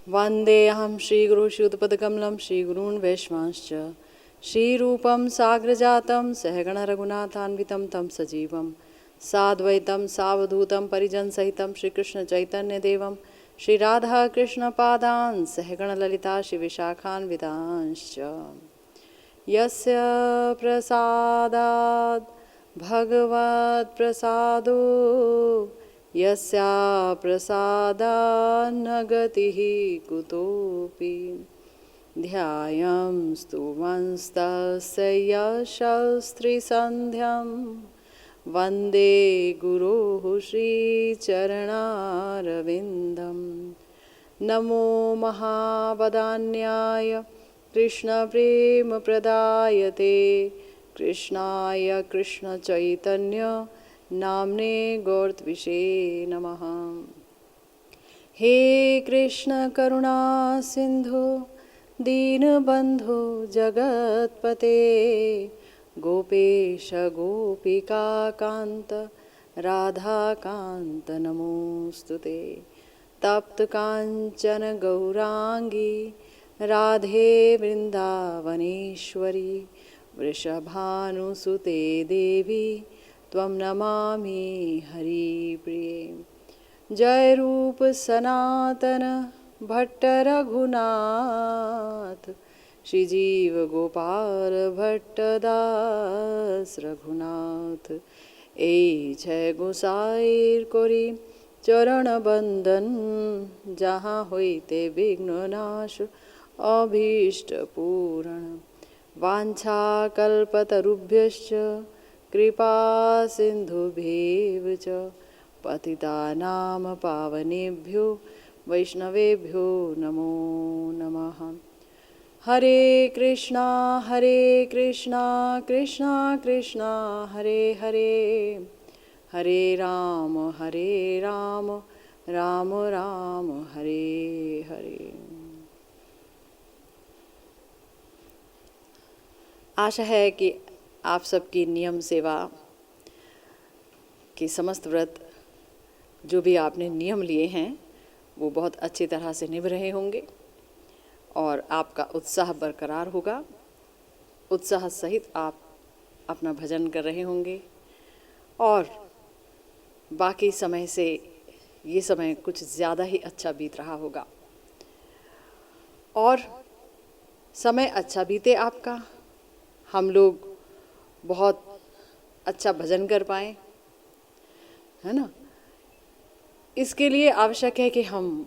वन्देऽहं श्रीगुरुश्रीयुतपदकमलं श्रीगुरून् वैष्णवांश्च श्रीरूपं साग्रजातं सहगणरघुनाथान्वितं तं सजीवं साद्वैतं सावधूतं परिजनसहितं श्रीकृष्णचैतन्यदेवं श्रीराधाकृष्णपादान् सहगणललिता श्रीविशाखान्वितांश्च यस्य प्रसादात् भगवत्प्रसादो यस्या प्रसादान्न गतिः कुतोऽपि ध्यायं स्तुवंस्तस्य यशस्त्रिसन्ध्यं वन्दे गुरोः श्रीचरणारविन्दं नमो महावदान्याय कृष्णप्रेमप्रदायते कृष्णाय कृष्णचैतन्य नाम्ने गौरत्विषे नमः। हे कृष्ण करुणा सिंधु दीनबंधु जगत्पते गोपेश गोपिका कांत राधा कांत नमोस्तुते तप्त कांचन गौरांगी राधे वृंदावनेश्वरी वृषभानुसुते देवी त्वं नमामि हरिप्रिये। जय रूप सनातन भट्ट रघुनाथ श्रीजीव गोपाल भट्ट दास रघुनाथ ए जय गोसाईर कोरी चरण बंदन जहाँ होइते विघ्न नाश अभीष्ट पूरण वांछा कल्पतरुभ्यश्च कृपा सिंधुभ्येव च पतितानां पावनेभ्यो वैष्णवेभ्यो नमो नमः। हरे कृष्णा कृष्णा कृष्णा हरे हरे हरे राम राम राम हरे हरे। आशा है कि आप सबकी नियम सेवा के समस्त व्रत जो भी आपने नियम लिए हैं वो बहुत अच्छी तरह से निभ रहे होंगे और आपका उत्साह बरकरार होगा। उत्साह सहित आप अपना भजन कर रहे होंगे और बाकी समय से ये समय कुछ ज़्यादा ही अच्छा बीत रहा होगा और समय अच्छा बीते आपका, हम लोग बहुत अच्छा भजन कर पाएँ, है ना। इसके लिए आवश्यक है कि हम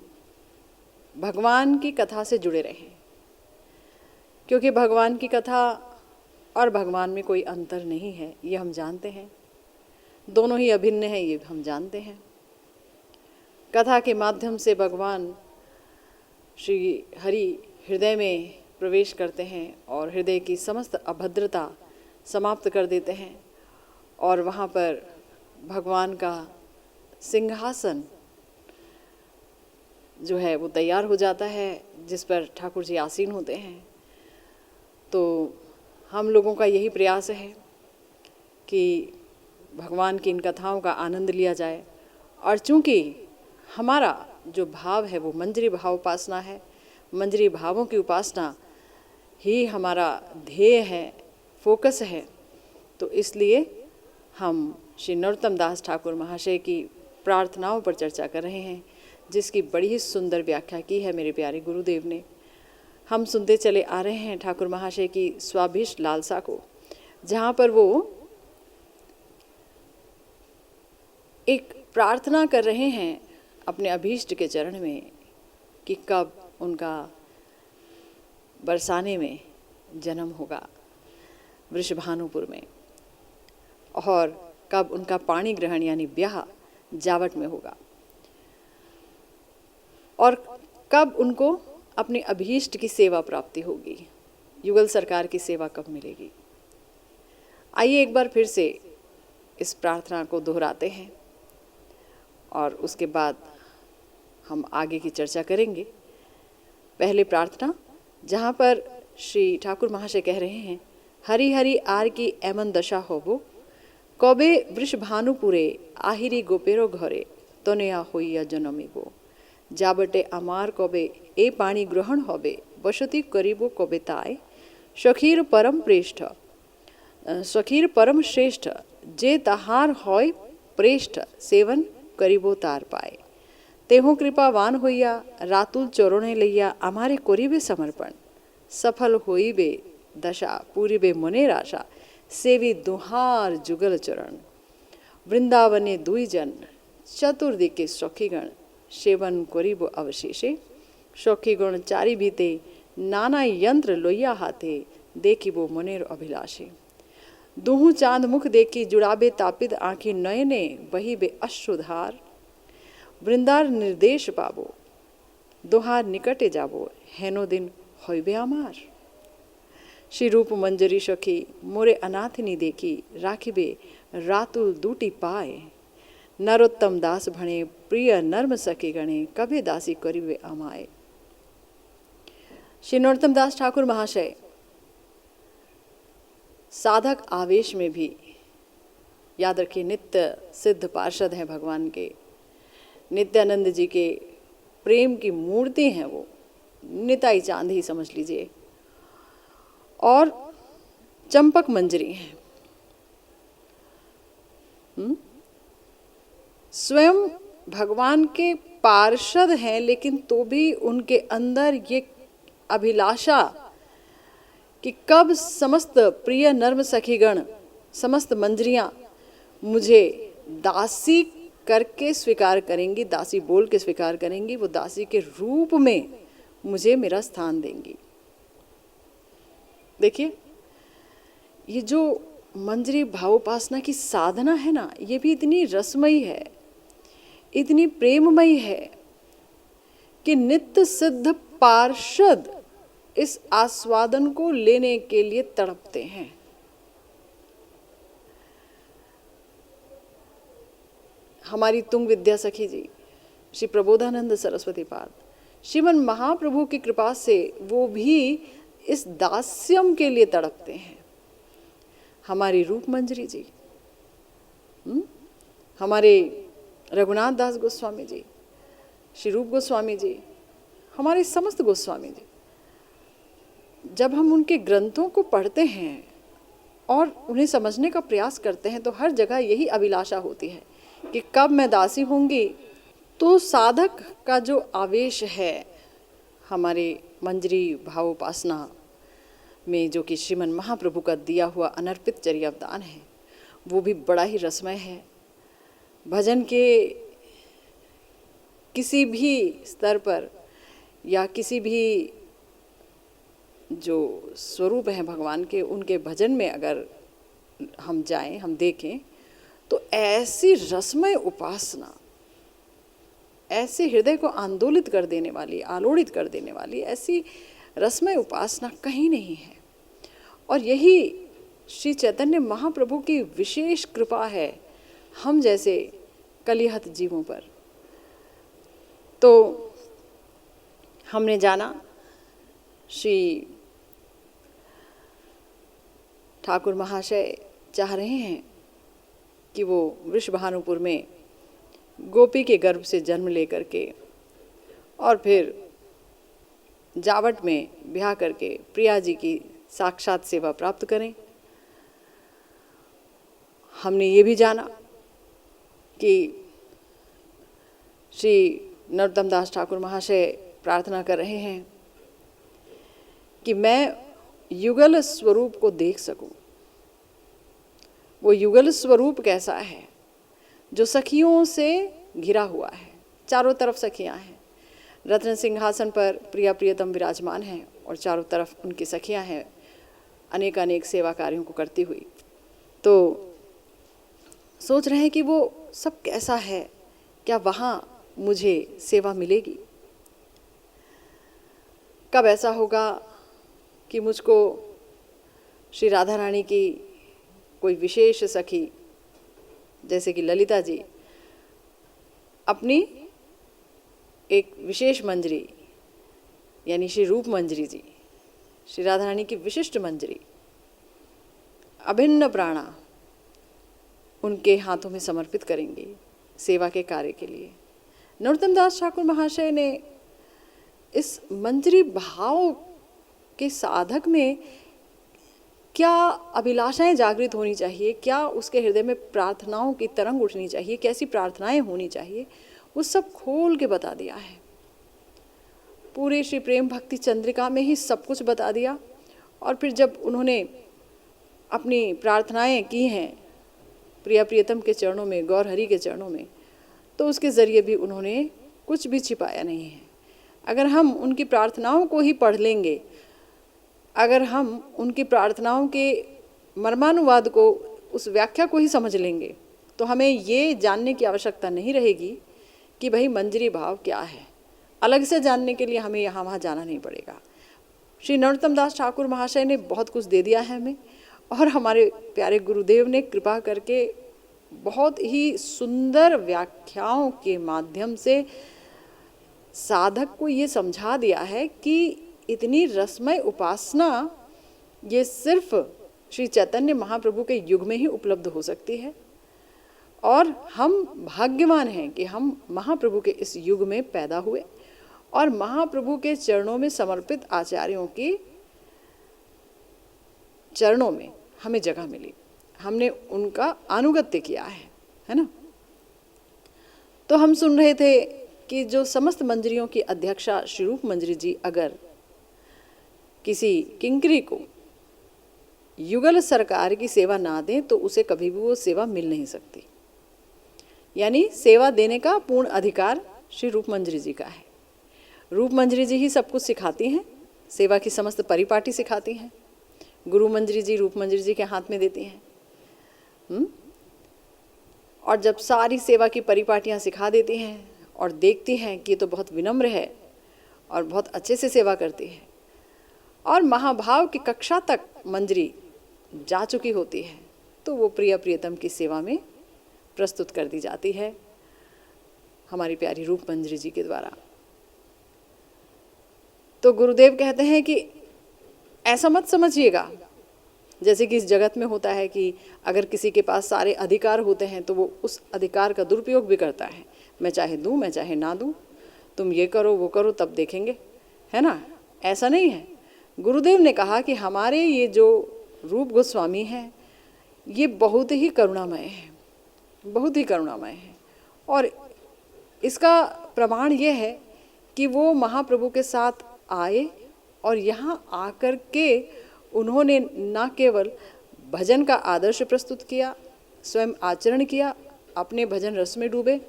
भगवान की कथा से जुड़े रहें, क्योंकि भगवान की कथा और भगवान में कोई अंतर नहीं है, ये हम जानते हैं। दोनों ही अभिन्न हैं, ये हम जानते हैं। कथा के माध्यम से भगवान श्री हरि हृदय में प्रवेश करते हैं और हृदय की समस्त अभद्रता समाप्त कर देते हैं और वहाँ पर भगवान का सिंहासन जो है वो तैयार हो जाता है, जिस पर ठाकुर जी आसीन होते हैं। तो हम लोगों का यही प्रयास है कि भगवान की इन कथाओं का आनंद लिया जाए और चूँकि हमारा जो भाव है वो मंजरी भाव उपासना है, मंजरी भावों की उपासना ही हमारा ध्येय है, फोकस है, तो इसलिए हम श्री नरोत्तम दास ठाकुर महाशय की प्रार्थनाओं पर चर्चा कर रहे हैं, जिसकी बड़ी ही सुंदर व्याख्या की है मेरे प्यारे गुरुदेव ने। हम सुनते चले आ रहे हैं ठाकुर महाशय की स्वाभीष्ट लालसा को, जहाँ पर वो एक प्रार्थना कर रहे हैं अपने अभीष्ट के चरण में कि कब उनका बरसाने में जन्म होगा वृषभानुपुर में, और कब उनका पाणी ग्रहण यानी ब्याह जावट में होगा, और कब उनको अपने अभीष्ट की सेवा प्राप्ति होगी, युगल सरकार की सेवा कब मिलेगी। आइए एक बार फिर से इस प्रार्थना को दोहराते हैं और उसके बाद हम आगे की चर्चा करेंगे। पहले प्रार्थना, जहाँ पर श्री ठाकुर महाशय कह रहे हैं, हरि हरि आर की एमन दशा होबो कबे वृषभानुपुरे আহিरी गोपेरो घरे तनया होइया जनमिबो जाबटे अमार कबे ए पाणी ग्रहण होबे बसती करीबो कबे ताय सखीर परम प्रेष्ठ सखीर परम श्रेष्ठ जे तहार होय प्रेष्ठ सेवन करीबो तार पाए तेहो कृपावान होइया रातुल चोरोने लैया अमारे कोरीबे समर्पण सफल होइबे दशा पूरीबे मनेर आशा सेवी दुहार जुगल चरण वृंदावने दुई जन चतुर्दिके सखीगण सेवन करीबो अवशेषे सखीगण चारी बीते नाना यंत्र लोहिया हाथे देखिबो मनेर अभिलाषे दुहु चांद मुख देखी जुड़ाबे तापिद आँखी नयने वही बे अश्रुधार वृंदार निर्देश पाबो दोहार निकटे जाबो हेनो दिन होइबे अमार श्री रूप मंजरी सखी मोरे अनाथिनी देखी राखिबे रातुल दूटी पाए नरोत्तम दास भणे प्रिय नर्म सखी गणे कभी दासी करिवे अमाए। श्री नरोत्तम दास ठाकुर महाशय साधक आवेश में भी याद रखिए नित्य सिद्ध पार्षद हैं भगवान के, नित्यानंद जी के प्रेम की मूर्ति हैं, वो निताई चांद ही समझ लीजिए, और चंपक मंजरी हैं। स्वयं भगवान के पार्षद हैं, लेकिन तो भी उनके अंदर ये अभिलाषा कि कब समस्त प्रिय नर्म सखीगण समस्त मंजरियां मुझे दासी करके स्वीकार करेंगी, दासी बोल के स्वीकार करेंगी, वो दासी के रूप में मुझे मेरा स्थान देंगी। देखिए ये जो मंजरी भावोपासना की साधना है ना, ये भी इतनी रसमयी है, इतनी प्रेममयी है कि नित्य सिद्ध पार्षद इस आस्वादन को लेने के लिए तड़पते हैं। हमारी तुंग विद्या सखी जी श्री प्रबोधानंद सरस्वती पाद श्रीमन महाप्रभु की कृपा से वो भी इस दास्यम के लिए तड़पते हैं। हमारी रूप मंजरी जी, हमारे रघुनाथ दास गोस्वामी जी, श्री रूप गोस्वामी जी, हमारे समस्त गोस्वामी जी, जब हम उनके ग्रंथों को पढ़ते हैं और उन्हें समझने का प्रयास करते हैं तो हर जगह यही अभिलाषा होती है कि कब मैं दासी होंगी। तो साधक का जो आवेश है हमारे मंजरी भावोपासना में, जो कि श्रीमन महाप्रभु का दिया हुआ अनर्पित चर्यावदान है, वो भी बड़ा ही रसमय है। भजन के किसी भी स्तर पर या किसी भी जो स्वरूप हैं भगवान के, उनके भजन में अगर हम जाएं, हम देखें, तो ऐसी रसमय उपासना, ऐसे हृदय को आंदोलित कर देने वाली, आलोड़ित कर देने वाली ऐसी रसमय उपासना कहीं नहीं है। और यही श्री चैतन्य महाप्रभु की विशेष कृपा है हम जैसे कलिहत जीवों पर। तो हमने जाना श्री ठाकुर महाशय चाह रहे हैं कि वो वृषभानुपुर में गोपी के गर्भ से जन्म लेकर के और फिर जावट में ब्याह करके प्रिया जी की साक्षात सेवा प्राप्त करें। हमने ये भी जाना कि श्री नरोत्तम दास ठाकुर महाशय प्रार्थना कर रहे हैं कि मैं युगल स्वरूप को देख सकूं। वो युगल स्वरूप कैसा है जो सखियों से घिरा हुआ है, चारों तरफ सखियां हैं, रत्न सिंहासन पर प्रिया प्रियतम विराजमान हैं और चारों तरफ उनकी सखियां हैं अनेक अनेक सेवा कार्यों को करती हुई। तो सोच रहे हैं कि वो सब कैसा है, क्या वहाँ मुझे सेवा मिलेगी, कब ऐसा होगा कि मुझको श्री राधा रानी की कोई विशेष सखी जैसे कि ललिता जी अपनी एक विशेष मंजरी यानी श्री रूप मंजरी जी, श्री राधा रानी की विशिष्ट मंजरी, अभिन्न प्राणा उनके हाथों में समर्पित करेंगी सेवा के कार्य के लिए। नरोत्तम दास ठाकुर महाशय ने इस मंजरी भाव के साधक में क्या अभिलाषाएं जागृत होनी चाहिए, क्या उसके हृदय में प्रार्थनाओं की तरंग उठनी चाहिए, कैसी प्रार्थनाएं होनी चाहिए, वो सब खोल के बता दिया है। पूरे श्री प्रेम भक्ति चंद्रिका में ही सब कुछ बता दिया। और फिर जब उन्होंने अपनी प्रार्थनाएं की हैं प्रिया प्रियतम के चरणों में, गौर हरि के चरणों में, तो उसके ज़रिए भी उन्होंने कुछ भी छिपाया नहीं है। अगर हम उनकी प्रार्थनाओं को ही पढ़ लेंगे, अगर हम उनकी प्रार्थनाओं के मर्मानुवाद को, उस व्याख्या को ही समझ लेंगे, तो हमें ये जानने की आवश्यकता नहीं रहेगी कि भाई मंजरी भाव क्या है। अलग से जानने के लिए हमें यहाँ वहाँ जाना नहीं पड़ेगा। श्री नरोत्तम दास ठाकुर महाशय ने बहुत कुछ दे दिया है हमें, और हमारे प्यारे गुरुदेव ने कृपा करके बहुत ही सुंदर व्याख्याओं के माध्यम से साधक को ये समझा दिया है कि इतनी रसमय उपासना ये सिर्फ श्री चैतन्य महाप्रभु के युग में ही उपलब्ध हो सकती है। और हम भाग्यवान हैं कि हम महाप्रभु के इस युग में पैदा हुए और महाप्रभु के चरणों में समर्पित आचार्यों के चरणों में हमें जगह मिली, हमने उनका अनुगत्य किया है ना। तो हम सुन रहे थे कि जो समस्त मंजरियों की अध्यक्षा श्री रूप मंजरी जी अगर किसी किंकरी को युगल सरकार की सेवा ना दें तो उसे कभी भी वो सेवा मिल नहीं सकती। यानी सेवा देने का पूर्ण अधिकार श्री रूप मंजरी जी का है। रूप मंजरी जी ही सब कुछ सिखाती हैं, सेवा की समस्त परिपाटी सिखाती हैं। गुरु मंजरी जी रूप मंजरी जी के हाथ में देती हैं। और जब सारी सेवा की परिपाटियाँ सिखा देती हैं और देखती हैं कि ये तो बहुत विनम्र है और बहुत अच्छे से सेवा करती है, और महाभाव की कक्षा तक मंजरी जा चुकी होती है, तो वो प्रिय प्रियतम की सेवा में प्रस्तुत कर दी जाती है हमारी प्यारी रूप मंजरी जी के द्वारा। तो गुरुदेव कहते हैं कि ऐसा मत समझिएगा जैसे कि इस जगत में होता है कि अगर किसी के पास सारे अधिकार होते हैं तो वो उस अधिकार का दुरुपयोग भी करता है। मैं चाहे दूँ, मैं चाहे ना दूँ, तुम ये करो वो करो तब देखेंगे, है ना। ऐसा नहीं है। गुरुदेव ने कहा कि हमारे ये जो रूप गोस्वामी हैं ये बहुत ही करुणामय है, बहुत ही करुणामय है। और इसका प्रमाण ये है कि वो महाप्रभु के साथ आए और यहाँ आकर के उन्होंने न केवल भजन का आदर्श प्रस्तुत किया, स्वयं आचरण किया, अपने भजन रस में डूबे,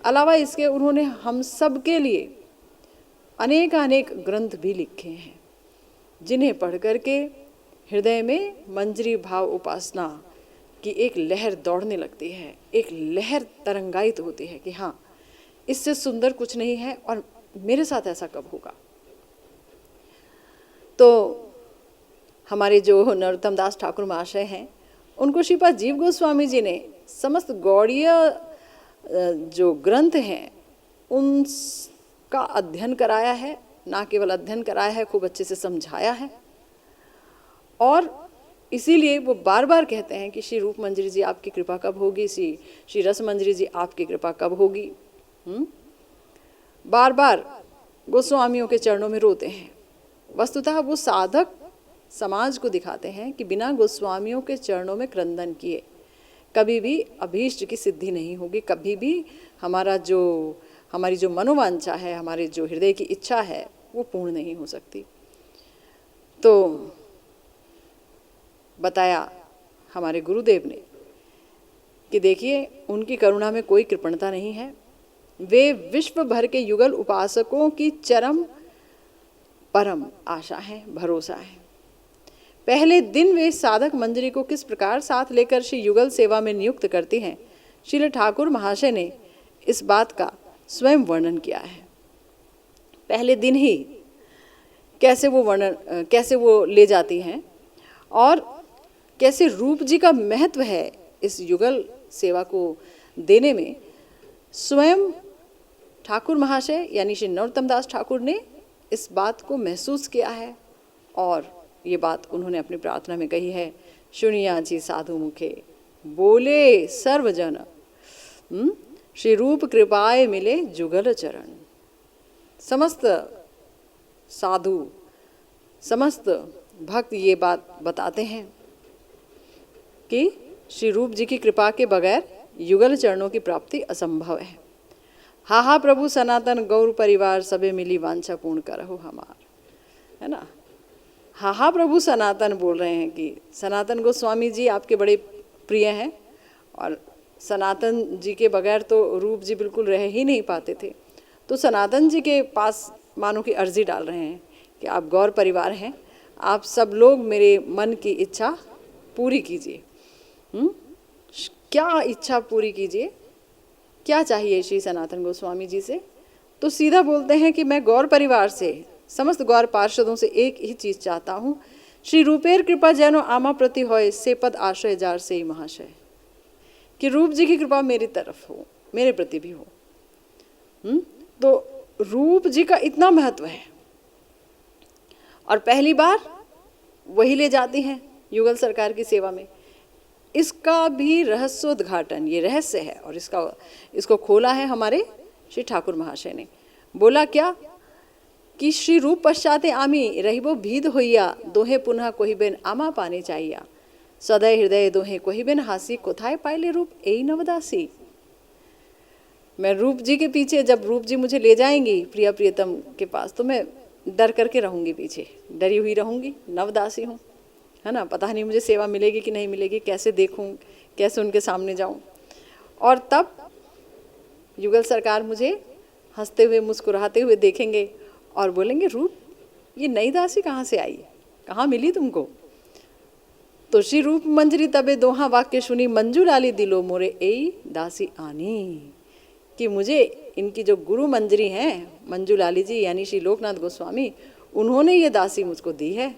अलावा इसके उन्होंने हम सब के लिए अनेक ग्रंथ भी लिखे हैं जिन्हें पढ़ करके हृदय में मंजरी भाव उपासना की एक लहर दौड़ने लगती है, एक लहर तरंगायित होती है कि हाँ, इससे सुंदर कुछ नहीं है और मेरे साथ ऐसा कब होगा। तो हमारे जो नरोत्तम दास ठाकुर महाशय हैं उनको श्रीपाद जीव गोस्वामी जी ने समस्त गौड़ीय जो ग्रंथ हैं उनका अध्ययन कराया है, ना केवल अध्ययन कराया है, खूब अच्छे से समझाया है। और इसीलिए वो बार बार कहते हैं कि श्री रूप मंजरी जी आपकी कृपा कब होगी, श्री रस मंजरी जी आपकी कृपा कब होगी। बार बार गोस्वामियों के चरणों में रोते हैं। वस्तुतः वो साधक समाज को दिखाते हैं कि बिना गोस्वामियों के चरणों में क्रंदन किए कभी भी अभीष्ट की सिद्धि नहीं होगी, कभी भी हमारी जो मनोवांछा है, हमारे जो हृदय की इच्छा है वो पूर्ण नहीं हो सकती। तो बताया हमारे गुरुदेव ने कि देखिए उनकी करुणा में कोई कृपणता नहीं है, वे विश्व भर के युगल उपासकों की चरम परम आशा है, भरोसा है। पहले दिन वे साधक मंजरी को किस प्रकार साथ लेकर श्री युगल सेवा में नियुक्त करती हैं, श्रील ठाकुर महाशय ने इस बात का स्वयं वर्णन किया है। पहले दिन ही कैसे वो ले जाती हैं और कैसे रूप जी का महत्व है इस युगल सेवा को देने में। स्वयं ठाकुर महाशय यानी श्री नरोत्तम दास ठाकुर ने इस बात को महसूस किया है और ये बात उन्होंने अपनी प्रार्थना में कही है, सुनिया जी साधु मुखे बोले सर्वजन श्री रूप कृपाए मिले जुगल चरण। समस्त साधु, समस्त भक्त ये बात बताते हैं कि श्री रूप जी की कृपा के बगैर युगल चरणों की प्राप्ति असंभव है। हा हा प्रभु सनातन गौर परिवार सबे मिली वांछा पूर्ण करहु हमार, है ना। हा हा प्रभु सनातन बोल रहे हैं कि सनातन गोस्वामी जी आपके बड़े प्रिय हैं और सनातन जी के बगैर तो रूप जी बिल्कुल रह ही नहीं पाते थे। तो सनातन जी के पास मानो की अर्जी डाल रहे हैं कि आप गौर परिवार हैं, आप सब लोग मेरे मन की इच्छा पूरी कीजिए। क्या इच्छा पूरी कीजिए, क्या चाहिए श्री सनातन गोस्वामी जी से? तो सीधा बोलते हैं कि मैं गौर परिवार से, समस्त गौर पार्षदों से एक ही चीज़ चाहता हूँ, श्री रूपेर कृपा जैनो आमा प्रति होय से पद आश्रय जार से ही महाशय, कि रूप जी की कृपा मेरी तरफ हो, मेरे प्रति भी हो। तो रूप जी का इतना महत्व है और पहली बार वही ले जाती हैं युगल सरकार की सेवा में। इसका भी रहस्योद्घाटन, ये रहस्य है और इसको खोला है हमारे श्री ठाकुर महाशय ने। बोला क्या कि श्री रूप पश्चाते आमी रहिबो भीद होइया, दोहे पुनः कोही बेन आमा पाने चाहिया, सदै हृदय दोहे कोही बेन हासी, कोथाय पाइले रूप एई नवदासी। मैं रूप जी के पीछे, जब रूप जी मुझे ले जाएंगी प्रिया प्रियतम के पास, तो मैं डर करके रहूंगी, पीछे डरी हुई रहूंगी, नवदासी हूँ, है ना। पता नहीं मुझे सेवा मिलेगी कि नहीं मिलेगी, कैसे देखूं, कैसे उनके सामने जाऊं। और तब युगल सरकार मुझे हंसते हुए मुस्कुराते हुए देखेंगे और बोलेंगे, रूप ये नई दासी कहाँ से आई, कहाँ मिली तुमको? तो श्री रूप मंजरी तबे दोहा वाक्य सुनी, मंजू लाली दिलो मोरे एई दासी आनी, कि मुझे इनकी जो गुरु मंजरी हैं मंजू लाली जी यानी श्री लोकनाथ गोस्वामी, उन्होंने ये दासी मुझको दी है।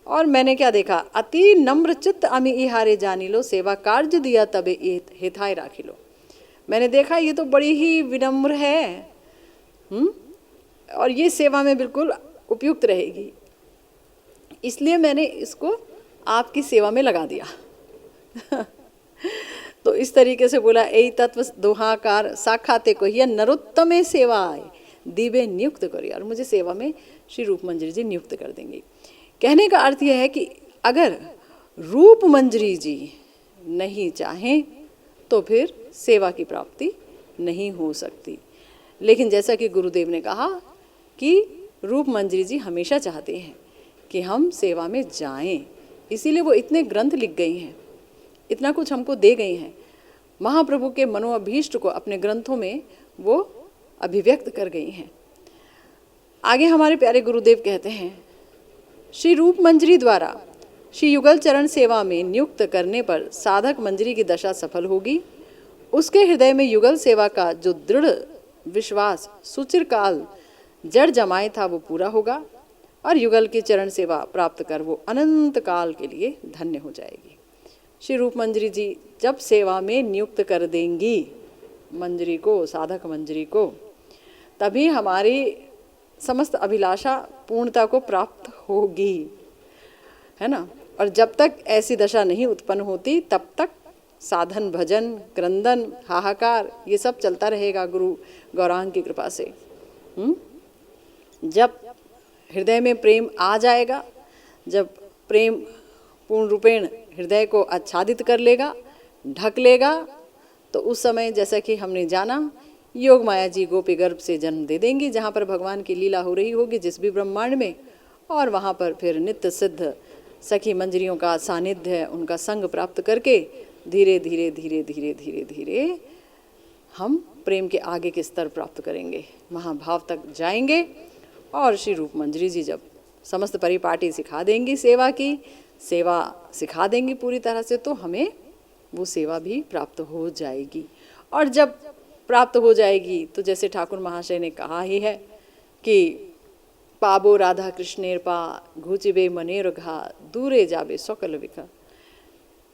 और मैंने क्या देखा, अति नम्र चित्त अमी इहारे जानी लो, सेवा कार्य दिया तबे हेथाय राखी लो। मैंने देखा ये तो बड़ी ही विनम्र है, और ये सेवा में बिल्कुल उपयुक्त रहेगी, इसलिए मैंने इसको आपकी सेवा में लगा दिया। तो इस तरीके से बोला, ए तत्व दोहाकार साखाते को यह नरोत्तमे सेवाए दीबे नियुक्त करिए, और मुझे सेवा में श्री रूप मंजरी जी नियुक्त कर देंगे। कहने का अर्थ यह है कि अगर रूप मंजरी जी नहीं चाहें तो फिर सेवा की प्राप्ति नहीं हो सकती। लेकिन जैसा कि गुरुदेव ने कहा कि रूप मंजरी जी हमेशा चाहते हैं कि हम सेवा में जाएं, इसीलिए वो इतने ग्रंथ लिख गई हैं, इतना कुछ हमको दे गई हैं। महाप्रभु के मनोअभीष्ट को अपने ग्रंथों में वो अभिव्यक्त कर गई हैं। आगे हमारे प्यारे गुरुदेव कहते हैं, श्री रूप मंजरी द्वारा श्री युगल चरण सेवा में नियुक्त करने पर साधक मंजरी की दशा सफल होगी। उसके हृदय में युगल सेवा का जो दृढ़ विश्वास सुचिर काल जड़ जमाए था वो पूरा होगा और युगल की चरण सेवा प्राप्त कर वो अनंत काल के लिए धन्य हो जाएगी। श्री रूप मंजरी जी जब सेवा में नियुक्त कर देंगी मंजरी को, साधक मंजरी को, तभी हमारी समस्त अभिलाषा पूर्णता को प्राप्त होगी, है ना। और जब तक ऐसी दशा नहीं उत्पन्न होती तब तक साधन, भजन, क्रंदन, हाहाकार ये सब चलता रहेगा गुरु गौरांग की कृपा से। जब हृदय में प्रेम आ जाएगा, जब प्रेम पूर्ण रूपेण हृदय को आच्छादित कर लेगा, ढक लेगा, तो उस समय जैसा कि हमने जाना, योग माया जी गोपी गर्भ से जन्म दे देंगी, जहाँ पर भगवान की लीला हो रही होगी जिस भी ब्रह्मांड में, और वहाँ पर फिर नित्य सिद्ध सखी मंजरियों का सानिध्य, उनका संग प्राप्त करके धीरे धीरे धीरे धीरे धीरे धीरे हम प्रेम के आगे के स्तर प्राप्त करेंगे, महाभाव तक जाएंगे। और श्री रूप मंजरी जी जब समस्त परिपाटी सिखा देंगी, सेवा सिखा देंगी पूरी तरह से, तो हमें वो सेवा भी प्राप्त हो जाएगी। और जब प्राप्त हो जाएगी तो जैसे ठाकुर महाशय ने कहा ही है कि पाबो राधा कृष्णेर पा घुचिबे मनेर घा दूरे जाबे सकल विखा।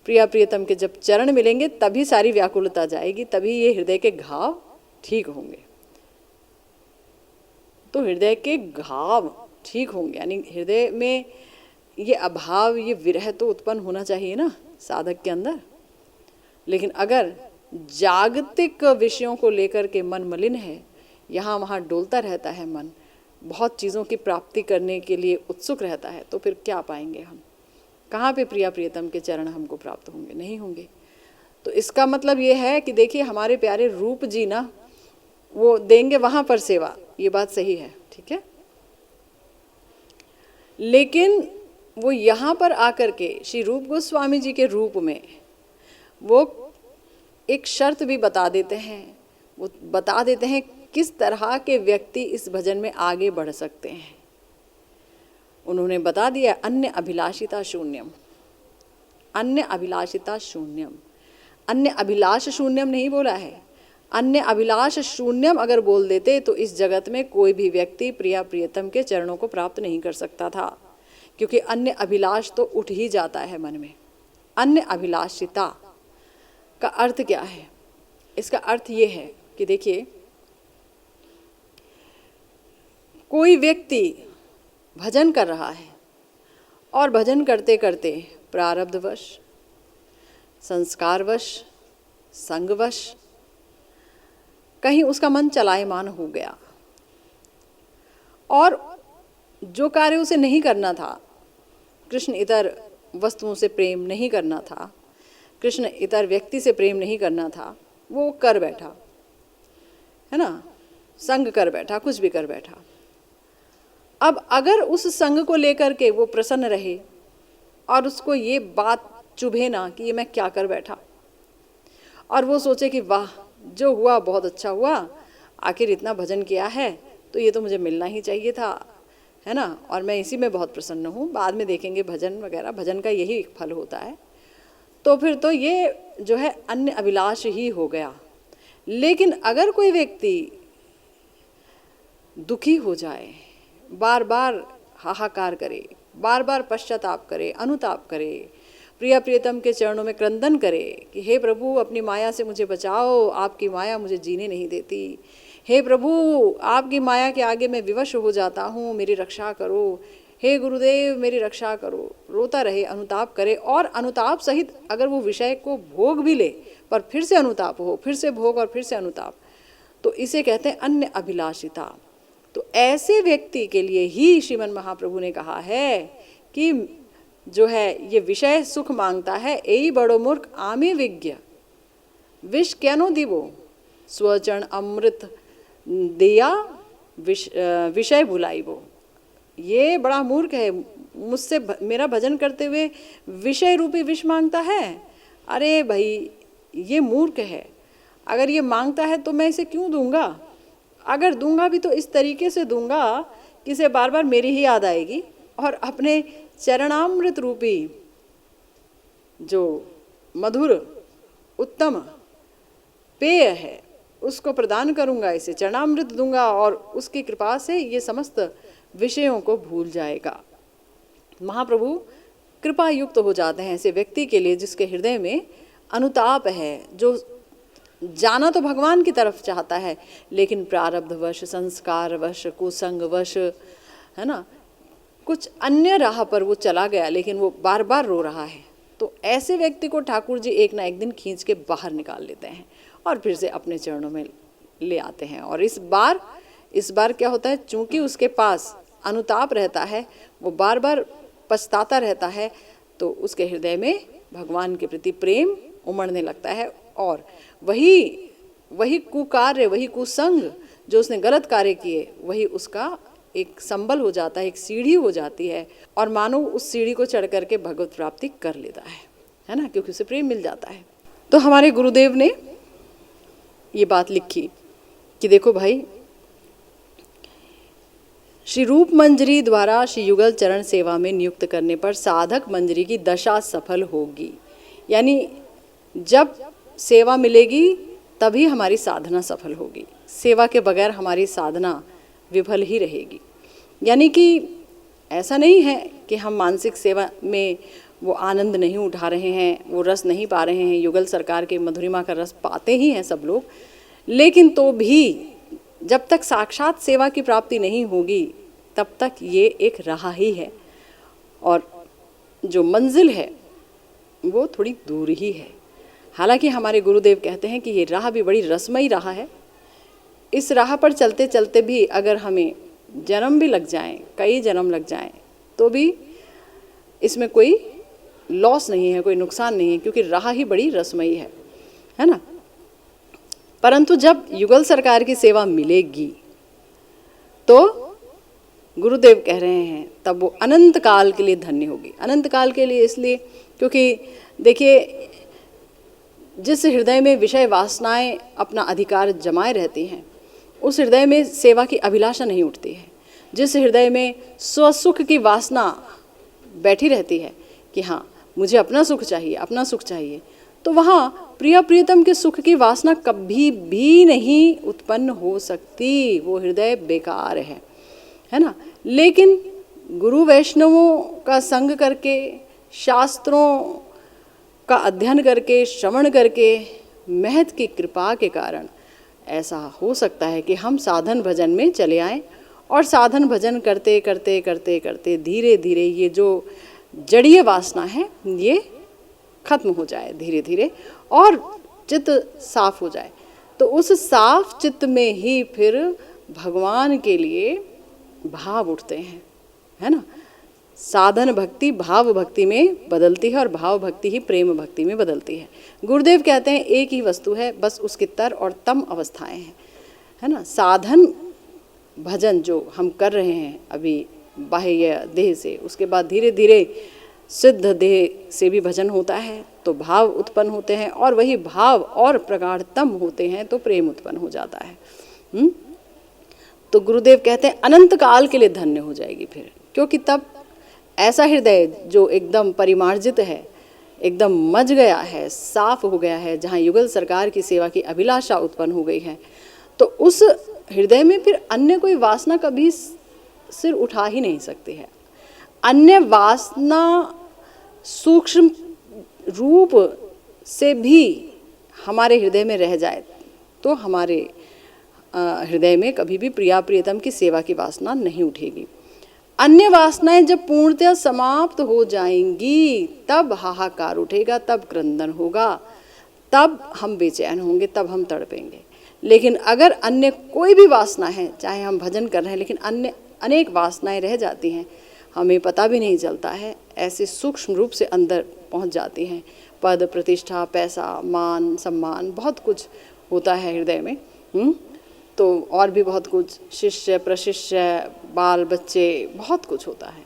प्रिया प्रियतम के जब चरण मिलेंगे तभी सारी व्याकुलता जाएगी, तभी ये हृदय के घाव ठीक होंगे। तो हृदय के घाव ठीक होंगे, यानी हृदय में ये अभाव, ये विरह तो उत्पन्न होना चाहिए ना साधक के अंदर। लेकिन अगर जागतिक विषयों को लेकर के मन मलिन है, यहाँ वहाँ डोलता रहता है मन, बहुत चीज़ों की प्राप्ति करने के लिए उत्सुक रहता है, तो फिर क्या पाएंगे हम? कहाँ पे प्रिया प्रियतम के चरण हमको प्राप्त होंगे? नहीं होंगे। तो इसका मतलब ये है कि देखिए हमारे प्यारे रूप जी ना वो देंगे वहाँ पर सेवा, ये बात सही है, ठीक है। लेकिन वो यहाँ पर आकर के श्री रूप गोस्वामी जी के रूप में वो एक शर्त भी बता देते हैं, वो बता देते हैं किस तरह के व्यक्ति इस भजन में आगे बढ़ सकते हैं। उन्होंने बता दिया अन्य अभिलाषिता शून्यम, अन्य अभिलाषिता शून्यम, अन्य अभिलाष शून्यम नहीं बोला है, अन्य अभिलाष शून्यम अगर बोल देते तो इस जगत में कोई भी व्यक्ति प्रिया प्रियतम के चरणों को प्राप्त नहीं कर सकता था, क्योंकि अन्य अभिलाष तो उठ ही जाता है मन में। अन्य अभिलाषिता का अर्थ क्या है? इसका अर्थ ये है कि देखिए कोई व्यक्ति भजन कर रहा है और भजन करते करते प्रारब्धवश, संस्कारवश, संगवश कहीं उसका मन चलायमान हो गया और जो कार्य उसे नहीं करना था, कृष्ण इतर वस्तुओं से प्रेम नहीं करना था, कृष्ण इतर व्यक्ति से प्रेम नहीं करना था, वो कर बैठा, है ना, संग कर बैठा, कुछ भी कर बैठा। अब अगर उस संग को लेकर के वो प्रसन्न रहे और उसको ये बात चुभे ना कि ये मैं क्या कर बैठा, और वो सोचे कि वाह जो हुआ बहुत अच्छा हुआ, आखिर इतना भजन किया है तो ये तो मुझे मिलना ही चाहिए था, है ना, और मैं इसी में बहुत प्रसन्न हूँ, बाद में देखेंगे भजन वगैरह, भजन का यही एक फल होता है, तो फिर तो ये जो है अन्य अभिलाष ही हो गया। लेकिन अगर कोई व्यक्ति दुखी हो जाए, बार बार हाहाकार करे, बार बार पश्चाताप करे, अनुताप करे, प्रिया प्रियतम के चरणों में क्रंदन करे कि हे प्रभु अपनी माया से मुझे बचाओ, आपकी माया मुझे जीने नहीं देती, हे प्रभु आपकी माया के आगे मैं विवश हो जाता हूँ, मेरी रक्षा करो, हे गुरुदेव मेरी रक्षा करो, रोता रहे, अनुताप करे, और अनुताप सहित अगर वो विषय को भोग भी ले पर फिर से अनुताप हो, फिर से भोग और फिर से अनुताप, तो इसे कहते हैं अन्य अभिलाषिता। तो ऐसे व्यक्ति के लिए ही श्रीमन महाप्रभु ने कहा है कि जो है ये विषय सुख मांगता है, यही बड़ो मूर्ख आमे विज्ञ विष क्यानो दिवो, स्वचरण अमृत दिया विषय भुलाइबो। ये बड़ा मूर्ख है, मुझसे मेरा भजन करते हुए विषय रूपी विष मांगता है। अरे भाई ये मूर्ख है, अगर ये मांगता है तो मैं इसे क्यों दूंगा, अगर दूंगा भी तो इस तरीके से दूंगा कि इसे बार बार मेरी ही याद आएगी, और अपने चरणामृत रूपी जो मधुर उत्तम पेय है उसको प्रदान करूंगा, इसे चरणामृत दूंगा और उसकी कृपा से ये समस्त विषयों को भूल जाएगा। महाप्रभु कृपा युक्त हो जाते हैं ऐसे व्यक्ति के लिए जिसके हृदय में अनुताप है, जो जाना तो भगवान की तरफ चाहता है लेकिन प्रारब्धवश, संस्कारवश, कुसंगवश, है ना, कुछ अन्य राह पर वो चला गया, लेकिन वो बार बार रो रहा है। तो ऐसे व्यक्ति को ठाकुर जी एक ना एक दिन खींच के बाहर निकाल लेते हैं और फिर से अपने चरणों में ले आते हैं। और इस बार क्या होता है, चूंकि उसके पास अनुताप रहता है, वो बार बार पछताता रहता है, तो उसके हृदय में भगवान के प्रति प्रेम उमड़ने लगता है, और वही कुकार्य, वही कुसंग जो उसने गलत कार्य किए, वही उसका एक संबल हो जाता है, एक सीढ़ी हो जाती है, और मानो उस सीढ़ी को चढ़ करके भगवत प्राप्ति कर लेता है ना, क्योंकि उसे प्रेम मिल जाता है। तो हमारे गुरुदेव ने ये बात लिखी कि देखो भाई, श्री रूप मंजरी द्वारा श्री युगल चरण सेवा में नियुक्त करने पर साधक मंजरी की दशा सफल होगी, यानी जब सेवा मिलेगी तभी हमारी साधना सफल होगी, सेवा के बगैर हमारी साधना विफल ही रहेगी। यानी कि ऐसा नहीं है कि हम मानसिक सेवा में वो आनंद नहीं उठा रहे हैं, वो रस नहीं पा रहे हैं, युगल सरकार के मधुरिमा का रस पाते ही हैं सब लोग, लेकिन तो भी जब तक साक्षात सेवा की प्राप्ति नहीं होगी तब तक ये एक राह ही है, और जो मंजिल है वो थोड़ी दूर ही है। हालांकि हमारे गुरुदेव कहते हैं कि ये राह भी बड़ी रसमयी राह है। इस राह पर चलते चलते भी अगर हमें जन्म भी लग जाएं, कई जन्म लग जाएं, तो भी इसमें कोई लॉस नहीं है, कोई नुकसान नहीं है, क्योंकि राह ही बड़ी रसमयी है ना। परंतु जब युगल सरकार की सेवा मिलेगी तो गुरुदेव कह रहे हैं तब वो अनंत काल के लिए धन्य होगी। अनंत काल के लिए इसलिए क्योंकि देखिए, जिस हृदय में विषय वासनाएं अपना अधिकार जमाए रहती हैं, उस हृदय में सेवा की अभिलाषा नहीं उठती है। जिस हृदय में स्वसुख की वासना बैठी रहती है कि हाँ मुझे अपना सुख चाहिए, अपना सुख चाहिए, तो वहाँ प्रिय प्रियतम के सुख की वासना कभी भी नहीं उत्पन्न हो सकती। वो हृदय बेकार है ना। लेकिन गुरु वैष्णवों का संग करके, शास्त्रों का अध्ययन करके, श्रवण करके, महत की कृपा के कारण ऐसा हो सकता है कि हम साधन भजन में चले आएं और साधन भजन करते करते करते करते धीरे धीरे ये जो जड़ीय वासना है ये खत्म हो जाए धीरे धीरे और चित्त साफ हो जाए। तो उस साफ चित्त में ही फिर भगवान के लिए भाव उठते हैं, है ना। साधन भक्ति भाव भक्ति में बदलती है और भाव भक्ति ही प्रेम भक्ति में बदलती है। गुरुदेव कहते हैं एक ही वस्तु है, बस उसकी तर और तम अवस्थाएं हैं, है ना। साधन भजन जो हम कर रहे हैं अभी बाह्य देह से, उसके बाद धीरे धीरे सिद्ध देह से भी भजन होता है तो भाव उत्पन्न होते हैं, और वही भाव और प्रगाढ़तम होते हैं तो प्रेम उत्पन्न हो जाता है। तो गुरुदेव कहते हैं अनंत काल के लिए धन्य हो जाएगी फिर, क्योंकि तब ऐसा हृदय जो एकदम परिमार्जित है, एकदम मज गया है, साफ हो गया है, जहाँ युगल सरकार की सेवा की अभिलाषा उत्पन्न हो गई है, तो उस हृदय में फिर अन्य कोई वासना कभी सिर उठा ही नहीं सकती है। अन्य वासना सूक्ष्म रूप से भी हमारे हृदय में रह जाए तो हमारे हृदय में कभी भी प्रिया प्रियतम की सेवा की वासना नहीं उठेगी। अन्य वासनाएं जब पूर्णतः समाप्त हो जाएंगी तब हाहाकार उठेगा, तब क्रंदन होगा, तब हम बेचैन होंगे, तब हम तड़पेंगे। लेकिन अगर अन्य कोई भी वासना है, चाहे हम भजन कर रहे हैं लेकिन अन्य अनेक वासनाएं रह जाती हैं, हमें पता भी नहीं चलता है, ऐसे सूक्ष्म रूप से अंदर पहुंच जाती हैं। पद प्रतिष्ठा, पैसा, मान सम्मान, बहुत कुछ होता है हृदय में, तो और भी बहुत कुछ, शिष्य प्रशिष्य, बाल बच्चे, बहुत कुछ होता है।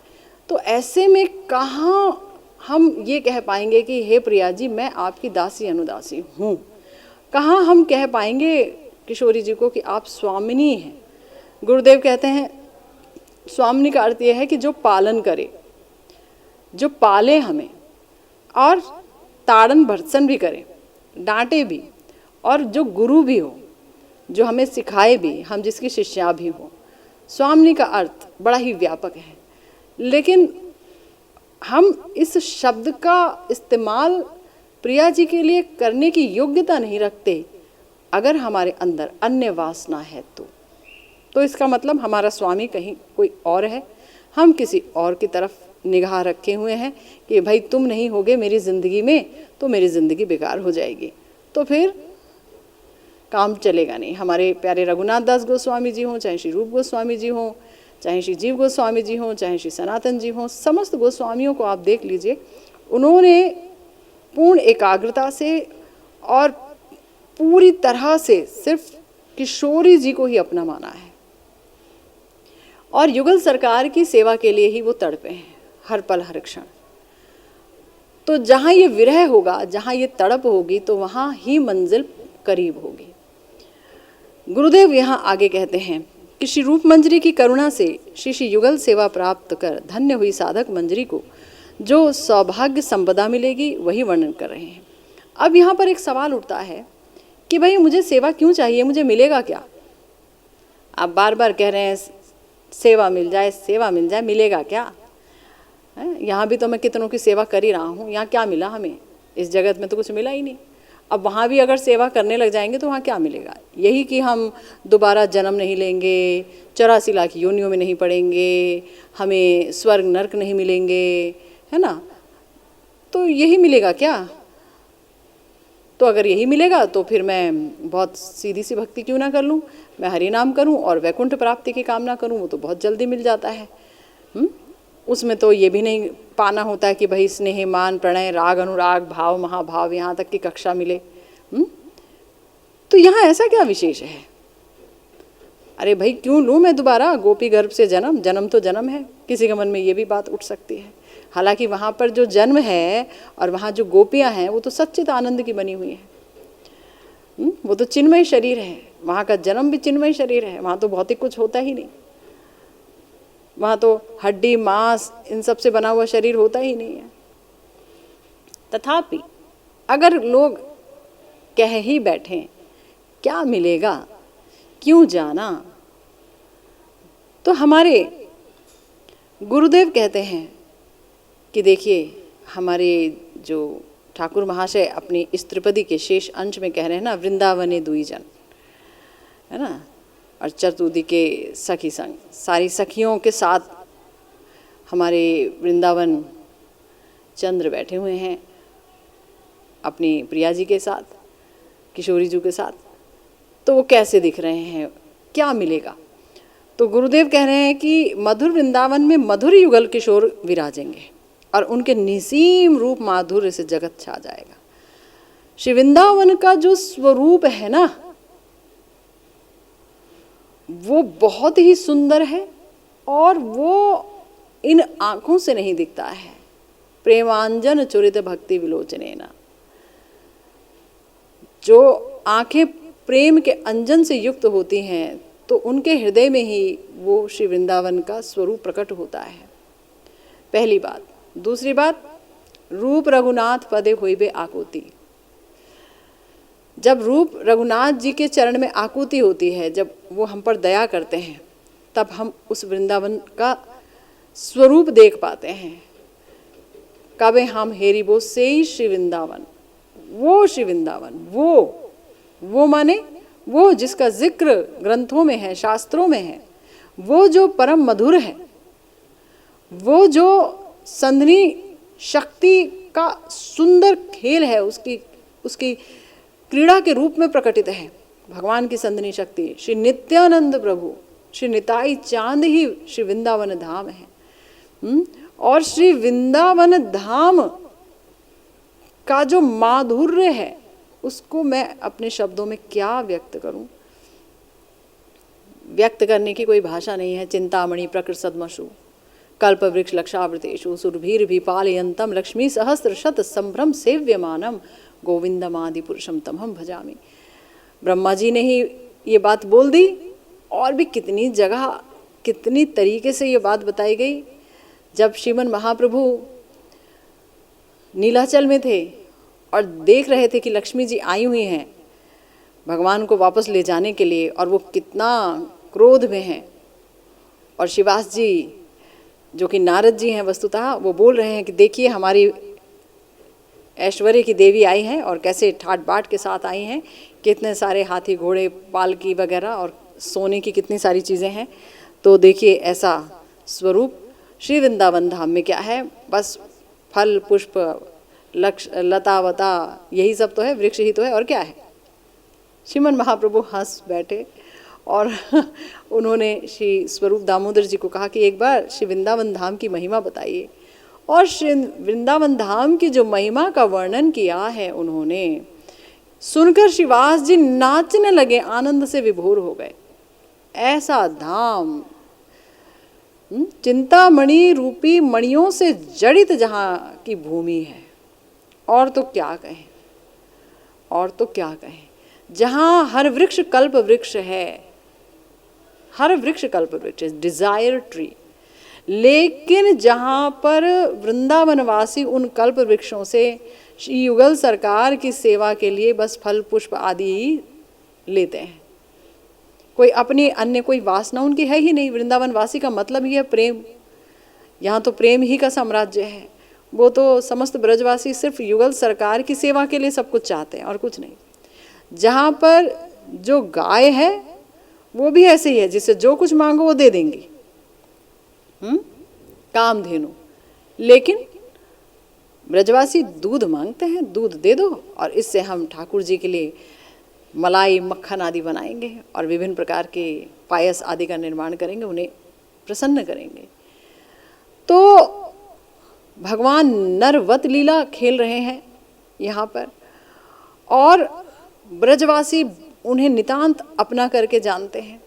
तो ऐसे में कहाँ हम ये कह पाएंगे कि हे प्रिया जी मैं आपकी दासी अनुदासी हूँ। कहाँ हम कह पाएंगे किशोरी जी को कि आप स्वामिनी हैं। गुरुदेव कहते हैं स्वामिनी का अर्थ यह है कि जो पालन करे, जो पाले हमें और ताड़न भर्त्सन भी करे, डांटे भी, और जो गुरु भी हो, जो हमें सिखाए भी, हम जिसकी शिष्या भी हो। स्वामिनी का अर्थ बड़ा ही व्यापक है, लेकिन हम इस शब्द का इस्तेमाल प्रिया जी के लिए करने की योग्यता नहीं रखते अगर हमारे अंदर अन्य वासना है तो इसका मतलब हमारा स्वामी कहीं कोई और है, हम किसी और की तरफ निगाह रखे हुए हैं कि भाई तुम नहीं होगे मेरी ज़िंदगी में तो मेरी ज़िंदगी बेकार हो जाएगी, तो फिर काम चलेगा नहीं। हमारे प्यारे रघुनाथ दास गोस्वामी जी हों, चाहे श्री रूप गोस्वामी जी हों, चाहे श्री जीव गोस्वामी जी हों, चाहे श्री सनातन जी हों, समस्त गोस्वामियों को आप देख लीजिए, उन्होंने पूर्ण एकाग्रता से और पूरी तरह से सिर्फ किशोरी जी को ही अपना माना है और युगल सरकार की सेवा के लिए ही वो तड़पे हैं हर पल हर क्षण। तो जहाँ ये विरह होगा, जहाँ ये तड़प होगी, तो वहाँ ही मंजिल करीब होगी। गुरुदेव यहाँ आगे कहते हैं कि श्री रूप मंजरी की करुणा से श्री युगल सेवा प्राप्त कर धन्य हुई साधक मंजरी को जो सौभाग्य संपदा मिलेगी वही वर्णन कर रहे हैं। अब यहाँ पर एक सवाल उठता है कि भाई मुझे सेवा क्यों चाहिए, मुझे मिलेगा क्या? आप बार बार कह रहे हैं सेवा मिल जाए, सेवा मिल जाए, मिलेगा क्या? यहाँ भी तो मैं कितनों की सेवा कर ही रहा हूँ, यहाँ क्या मिला हमें? इस जगत में तो कुछ मिला ही नहीं। अब वहाँ भी अगर सेवा करने लग जाएंगे तो वहाँ क्या मिलेगा? यही कि हम दोबारा जन्म नहीं लेंगे, 84 लाख योनियों में नहीं पड़ेंगे, हमें स्वर्ग नरक नहीं मिलेंगे, है ना? तो यही मिलेगा क्या? तो अगर यही मिलेगा तो फिर मैं बहुत सीधी सी भक्ति क्यों ना कर लूँ, मैं हरि नाम करूँ और वैकुंठ प्राप्ति की कामना करूँ, वो तो बहुत जल्दी मिल जाता है। उसमें तो ये भी नहीं पाना होता है कि भाई स्नेह मान प्रणय राग अनुराग भाव महाभाव यहाँ तक की कक्षा मिले। तो यहाँ ऐसा क्या विशेष है? अरे भाई क्यों लूँ मैं दोबारा गोपी गर्भ से जन्म, जन्म तो जन्म है। किसी के मन में ये भी बात उठ सकती है। हालांकि वहाँ पर जो जन्म है और वहाँ जो गोपियाँ हैं वो तो सच्चित आनंद की बनी हुई है। वो तो चिन्मय शरीर है, वहाँ का जन्म भी चिन्मय शरीर है। वहाँ तो भौतिक कुछ होता ही नहीं, वहाँ तो हड्डी मांस इन सब से बना हुआ शरीर होता ही नहीं है। तथापि अगर लोग कह ही बैठें क्या मिलेगा, क्यों जाना, तो हमारे गुरुदेव कहते हैं कि देखिए हमारे जो ठाकुर महाशय अपनी इस त्रिपदी के शेष अंश में कह रहे हैं ना, वृंदावने दुई जन, है ना, और चतुर्थी के सखी संग, सारी सखियों के साथ हमारे वृंदावन चंद्र बैठे हुए हैं अपनी प्रिया जी के साथ, किशोरी जी के साथ। तो वो कैसे दिख रहे हैं, क्या मिलेगा? तो गुरुदेव कह रहे हैं कि मधुर वृंदावन में मधुर युगल किशोर विराजेंगे और उनके निसीम रूप माधुर्य से जगत छा जाएगा। श्री वृंदावन का जो स्वरूप है ना, वो बहुत ही सुंदर है और वो इन आंखों से नहीं दिखता है। प्रेमांजन चुरित भक्ति विलोचनेना, जो आंखें प्रेम के अंजन से युक्त होती हैं तो उनके हृदय में ही वो श्री वृंदावन का स्वरूप प्रकट होता है। पहली बात। दूसरी बात, रूप रघुनाथ पदे होइबे आकुति। जब रूप रघुनाथ जी के चरण में आकुति होती है, जब वो हम पर दया करते हैं, तब हम उस वृंदावन का स्वरूप देख पाते हैं। कबे हम हेरी बो से ही श्री वृंदावन, वो श्री वृंदावन, वो माने वो जिसका जिक्र ग्रंथों में है, शास्त्रों में है, वो जो परम मधुर है, वो जो संधनी शक्ति का सुंदर खेल है, उसकी क्रीड़ा के रूप में प्रकटित है। भगवान की संधनी शक्ति श्री नित्यानंद प्रभु, श्री निताई चांद ही श्री वृंदावन धाम है। और श्री वृंदावन धाम का जो माधुर्य है उसको मैं अपने शब्दों में क्या व्यक्त करूं? व्यक्त करने की कोई भाषा नहीं है। चिंतामणि प्रकृत सदमशु कल्प वृक्ष लक्षावृतेषु सुरभिर्भिपालयन्तम लक्ष्मी सहस्र शत संभ्रम सेव्यमानम गोविंदमादि पुरुषम तमहम भजामि। ब्रह्मा जी ने ही ये बात बोल दी और भी कितनी जगह कितनी तरीके से ये बात बताई गई। जब श्रीमन महाप्रभु नीलाचल में थे और देख रहे थे कि लक्ष्मी जी आई हुई हैं भगवान को वापस ले जाने के लिए, और वो कितना क्रोध में हैं, और शिवास जी जो कि नारद जी हैं वस्तुतः, वो बोल रहे हैं कि देखिए हमारी ऐश्वर्य की देवी आई हैं और कैसे ठाट बाट के साथ आई हैं, कितने सारे हाथी घोड़े पालकी वगैरह और सोने की कितनी सारी चीज़ें हैं। तो देखिए ऐसा स्वरूप श्री वृंदावन धाम में क्या है? बस फल पुष्प लक्ष लता वता यही सब तो है, वृक्ष ही तो है, और क्या है? श्रीमन महाप्रभु हंस बैठे और उन्होंने श्री स्वरूप दामोदर जी को कहा कि एक बार श्री वृंदावन धाम की महिमा बताइए। और श्री वृंदावन धाम की जो महिमा का वर्णन किया है उन्होंने, सुनकर श्रीवास जी नाचने लगे, आनंद से विभोर हो गए। ऐसा धाम, चिंतामणि रूपी मणियों से जड़ित जहाँ की भूमि है, और तो क्या कहें, और तो क्या कहें। जहाँ हर वृक्ष कल्प वृक्ष है, हर वृक्ष कल्प वृक्ष, डिजायर ट्री। लेकिन जहाँ पर वृंदावनवासी उन कल्प वृक्षों से श्री युगल सरकार की सेवा के लिए बस फल पुष्प आदि ही लेते हैं, कोई अपनी अन्य कोई वासना उनकी है ही नहीं। वृंदावनवासी का मतलब ही है प्रेम। यहाँ तो प्रेम ही का साम्राज्य है। वो तो समस्त ब्रजवासी सिर्फ युगल सरकार की सेवा के लिए सब कुछ चाहते हैं और कुछ नहीं। जहाँ पर जो गाय है वो भी ऐसे ही है, जिससे जो कुछ मांगो वो दे देंगी, कामधेनु। लेकिन ब्रजवासी दूध मांगते हैं, दूध दे दो और इससे हम ठाकुर जी के लिए मलाई मक्खन आदि बनाएंगे और विभिन्न प्रकार के पायस आदि का निर्माण करेंगे, उन्हें प्रसन्न करेंगे। तो भगवान नरवत लीला खेल रहे हैं यहाँ पर, और ब्रजवासी उन्हें नितांत अपना करके जानते हैं।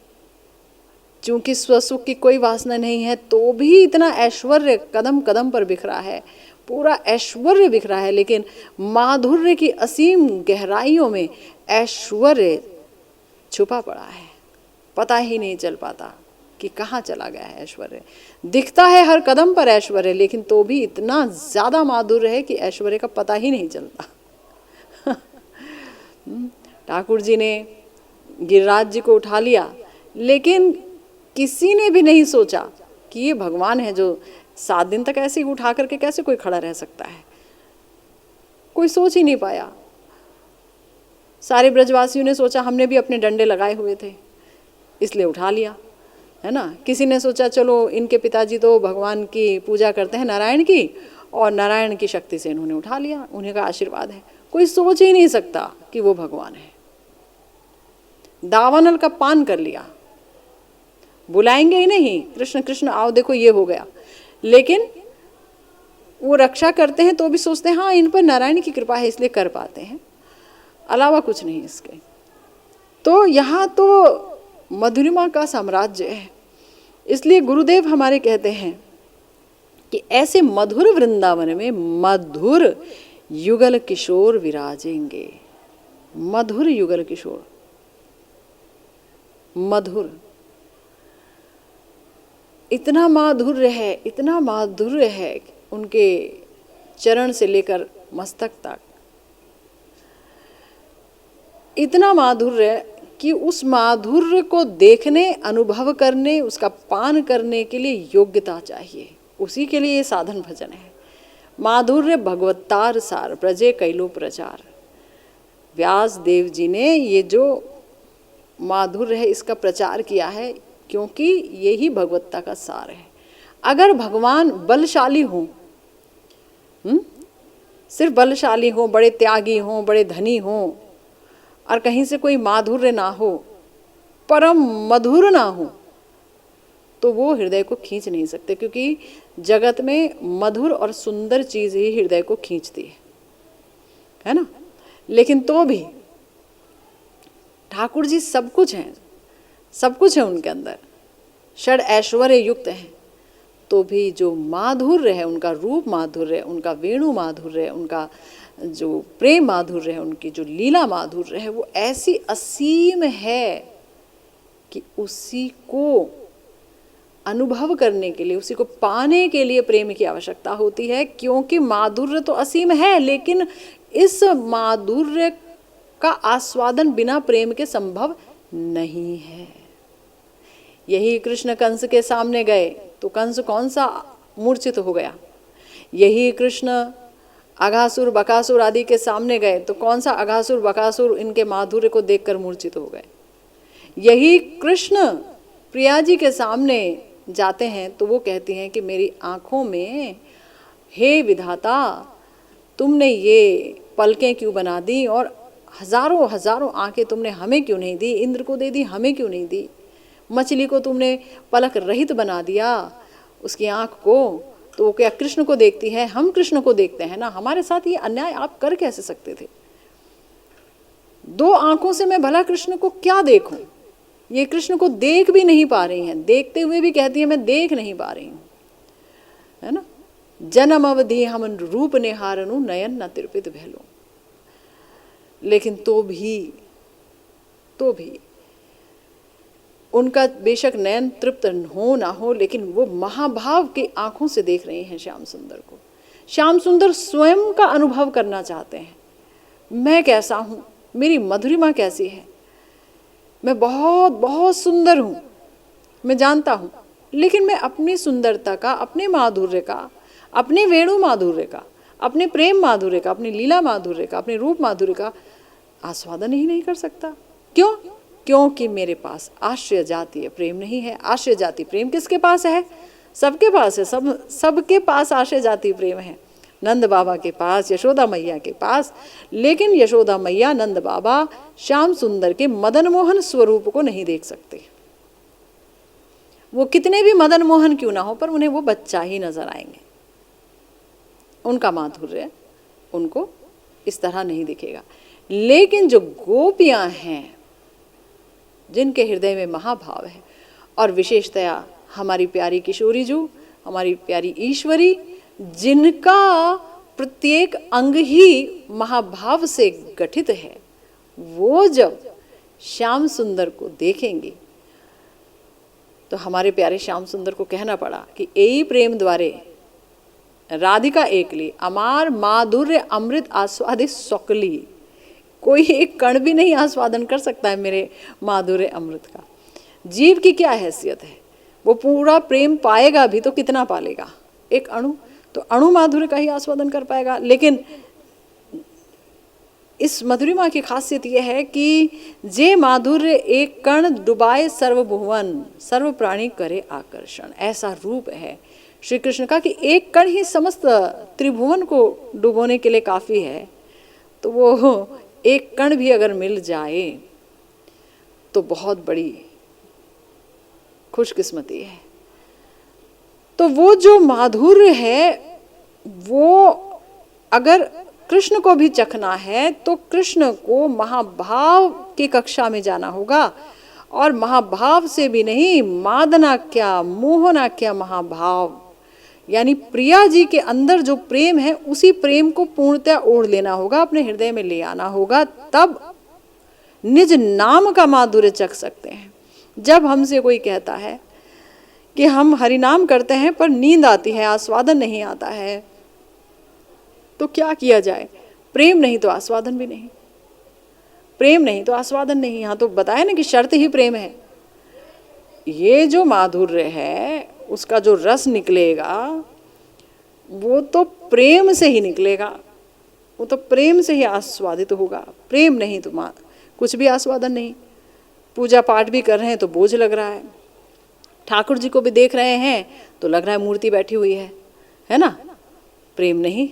चूंकि स्वसुख की कोई वासना नहीं है तो भी इतना ऐश्वर्य कदम कदम पर बिखरा है, पूरा ऐश्वर्य बिखरा है, लेकिन माधुर्य की असीम गहराइयों में ऐश्वर्य छुपा पड़ा है, पता ही नहीं चल पाता कि कहाँ चला गया है ऐश्वर्य। दिखता है हर कदम पर ऐश्वर्य, लेकिन तो भी इतना ज़्यादा माधुर्य है कि ऐश्वर्य का पता ही नहीं चलता। ठाकुर जी ने गिरिराज जी को उठा लिया, लेकिन किसी ने भी नहीं सोचा कि ये भगवान है जो 7 दिन तक ऐसे ही उठा करके कैसे कोई खड़ा रह सकता है। कोई सोच ही नहीं पाया। सारे ब्रजवासियों ने सोचा हमने भी अपने डंडे लगाए हुए थे इसलिए उठा लिया, है ना। किसी ने सोचा चलो इनके पिताजी तो भगवान की पूजा करते हैं नारायण की, और नारायण की शक्ति से इन्होंने उठा लिया, उन्हीं का आशीर्वाद है। कोई सोच ही नहीं सकता कि वो भगवान है। दावानल का पान कर लिया, बुलाएंगे ही नहीं, कृष्ण कृष्ण आओ देखो ये हो गया, लेकिन वो रक्षा करते हैं तो भी सोचते हैं हाँ इन पर नारायण की कृपा है इसलिए कर पाते हैं, अलावा कुछ नहीं इसके। तो यहाँ तो मधुरिमा का साम्राज्य है। इसलिए गुरुदेव हमारे कहते हैं कि ऐसे मधुर वृंदावन में मधुर युगल किशोर विराजेंगे। मधुर युगल किशोर, मधुर, इतना माधुर्य है, इतना माधुर्य है उनके चरण से लेकर मस्तक तक, इतना माधुर्य कि उस माधुर्य को देखने, अनुभव करने, उसका पान करने के लिए योग्यता चाहिए। उसी के लिए ये साधन भजन है। माधुर्य भगवतार सार प्रजे कैलो प्रचार। व्यास देव जी ने ये जो माधुर्य है इसका प्रचार किया है, क्योंकि यही भगवत्ता का सार है। अगर भगवान बलशाली हों, सिर्फ बलशाली हों, बड़े त्यागी हों, बड़े धनी हों, और कहीं से कोई माधुर्य ना हो, परम मधुर ना हो, तो वो हृदय को खींच नहीं सकते, क्योंकि जगत में मधुर और सुंदर चीज़ ही हृदय को खींचती है ना। लेकिन तो भी ठाकुर जी सब कुछ हैं, सब कुछ है उनके अंदर, षड ऐश्वर्य युक्त हैं, तो भी जो माधुर्य है, उनका रूप माधुर्य है, उनका वेणु माधुर्य है, उनका जो प्रेम माधुर्य है, उनकी जो लीला माधुर्य है, वो ऐसी असीम है कि उसी को अनुभव करने के लिए, उसी को पाने के लिए प्रेम की आवश्यकता होती है। क्योंकि माधुर्य तो असीम है, लेकिन इस माधुर्य का आस्वादन बिना प्रेम के संभव नहीं है। यही कृष्ण कंस के सामने गए तो कंस कौन सा मूर्छित हो गया। यही कृष्ण अघासुर बकासुर आदि के सामने गए तो कौन सा अघासुर बकासुर इनके माधुर्य को देखकर मूर्छित हो गए। यही कृष्ण प्रिया जी के सामने जाते हैं तो वो कहती हैं कि मेरी आँखों में हे विधाता तुमने ये पलकें क्यों बना दी, और हजारों हजारों आँखें तुमने हमें क्यों नहीं दी, इंद्र को दे दी, हमें क्यों नहीं दी। मछली को तुमने पलक रहित बना दिया उसकी आँख को, तो वो क्या कृष्ण को देखती है, हम कृष्ण को देखते हैं ना। हमारे साथ ये अन्याय आप कर कैसे सकते थे। 2 आँखों से मैं भला कृष्ण को क्या देखूं। ये कृष्ण को देख भी नहीं पा रही हैं, देखते हुए भी कहती है मैं देख नहीं पा रही हूँ, है ना। जन्म अवधि हम रूप निहारनु नयन न तिरपित भैलो। लेकिन तो भी उनका बेशक नयन तृप्त हो ना हो, लेकिन वो महाभाव की आंखों से देख रही हैं श्याम सुंदर को। श्याम सुंदर स्वयं का अनुभव करना चाहते हैं, मैं कैसा हूँ, मेरी मधुरिमा कैसी है, मैं बहुत बहुत सुंदर हूँ, मैं जानता हूँ, लेकिन मैं अपनी सुंदरता का, अपने माधुर्य का, अपने वेणु माधुर्य का, अपने प्रेम माधुर्य का, अपनी लीला माधुर्य का, अपने रूप माधुर्य का आस्वादन ही नहीं कर सकता। क्यों? क्योंकि मेरे पास आश्रय जातीय प्रेम नहीं है। आश्रय जाति प्रेम किसके पास है? सबके पास है, सबके पास आश्रय जाति प्रेम है। नंद बाबा के पास, यशोदा मैया के पास, लेकिन यशोदा मैया, नंद बाबा श्याम सुंदर के मदन मोहन स्वरूप को नहीं देख सकते। वो कितने भी मदन मोहन क्यों ना हो, पर उन्हें वो बच्चा ही नजर आएंगे। उनका माधुर्य उनको इस तरह नहीं दिखेगा। लेकिन जो गोपियां हैं, जिनके हृदय में महाभाव है, और विशेषतया हमारी प्यारी किशोरी जो, हमारी प्यारी ईश्वरी, जिनका प्रत्येक अंग ही महाभाव से गठित है, वो जब श्याम सुंदर को देखेंगे तो हमारे प्यारे श्याम सुंदर को कहना पड़ा कि एई प्रेम द्वारे राधिका एकली अमार माधुर्य अमृत आस्वादे सकली। कोई एक कण भी नहीं आस्वादन कर सकता है मेरे माधुर्य अमृत का। जीव की क्या हैसियत है, वो पूरा प्रेम पाएगा भी तो कितना पालेगा, एक अणु, तो अणु माधुर्य का ही आस्वादन कर पाएगा। लेकिन इस मधुरिमा की खासियत यह है कि जे माधुर्य एक कण डुबाए सर्वभुवन, सर्व प्राणी करे आकर्षण। ऐसा रूप है श्री कृष्ण का कि एक कण ही समस्त त्रिभुवन को डुबोने के लिए काफ़ी है। तो वो एक कण भी अगर मिल जाए तो बहुत बड़ी खुशकिस्मती है। तो वो जो माधुर्य है, वो अगर कृष्ण को भी चखना है तो कृष्ण को महाभाव की कक्षा में जाना होगा, और महाभाव से भी नहीं, मादना क्या मोहना क्या महाभाव, यानी प्रिया जी के अंदर जो प्रेम है उसी प्रेम को पूर्णतः ओढ़ लेना होगा, अपने हृदय में ले आना होगा, तब निज नाम का माधुर्य चख सकते हैं। जब हमसे कोई कहता है कि हम हरिनाम करते हैं पर नींद आती है, आस्वादन नहीं आता है, तो क्या किया जाए? प्रेम नहीं तो आस्वादन भी नहीं, प्रेम नहीं तो आस्वादन नहीं। यहाँ तो बताया ना कि शर्त ही प्रेम है। ये जो माधुर्य है उसका जो रस निकलेगा वो तो प्रेम से ही निकलेगा, वो तो प्रेम से ही आस्वादित होगा। प्रेम नहीं तो कुछ भी आस्वादन नहीं। पूजा पाठ भी कर रहे हैं तो बोझ लग रहा है, ठाकुर जी को भी देख रहे हैं तो लग रहा है मूर्ति बैठी हुई है ना। प्रेम नहीं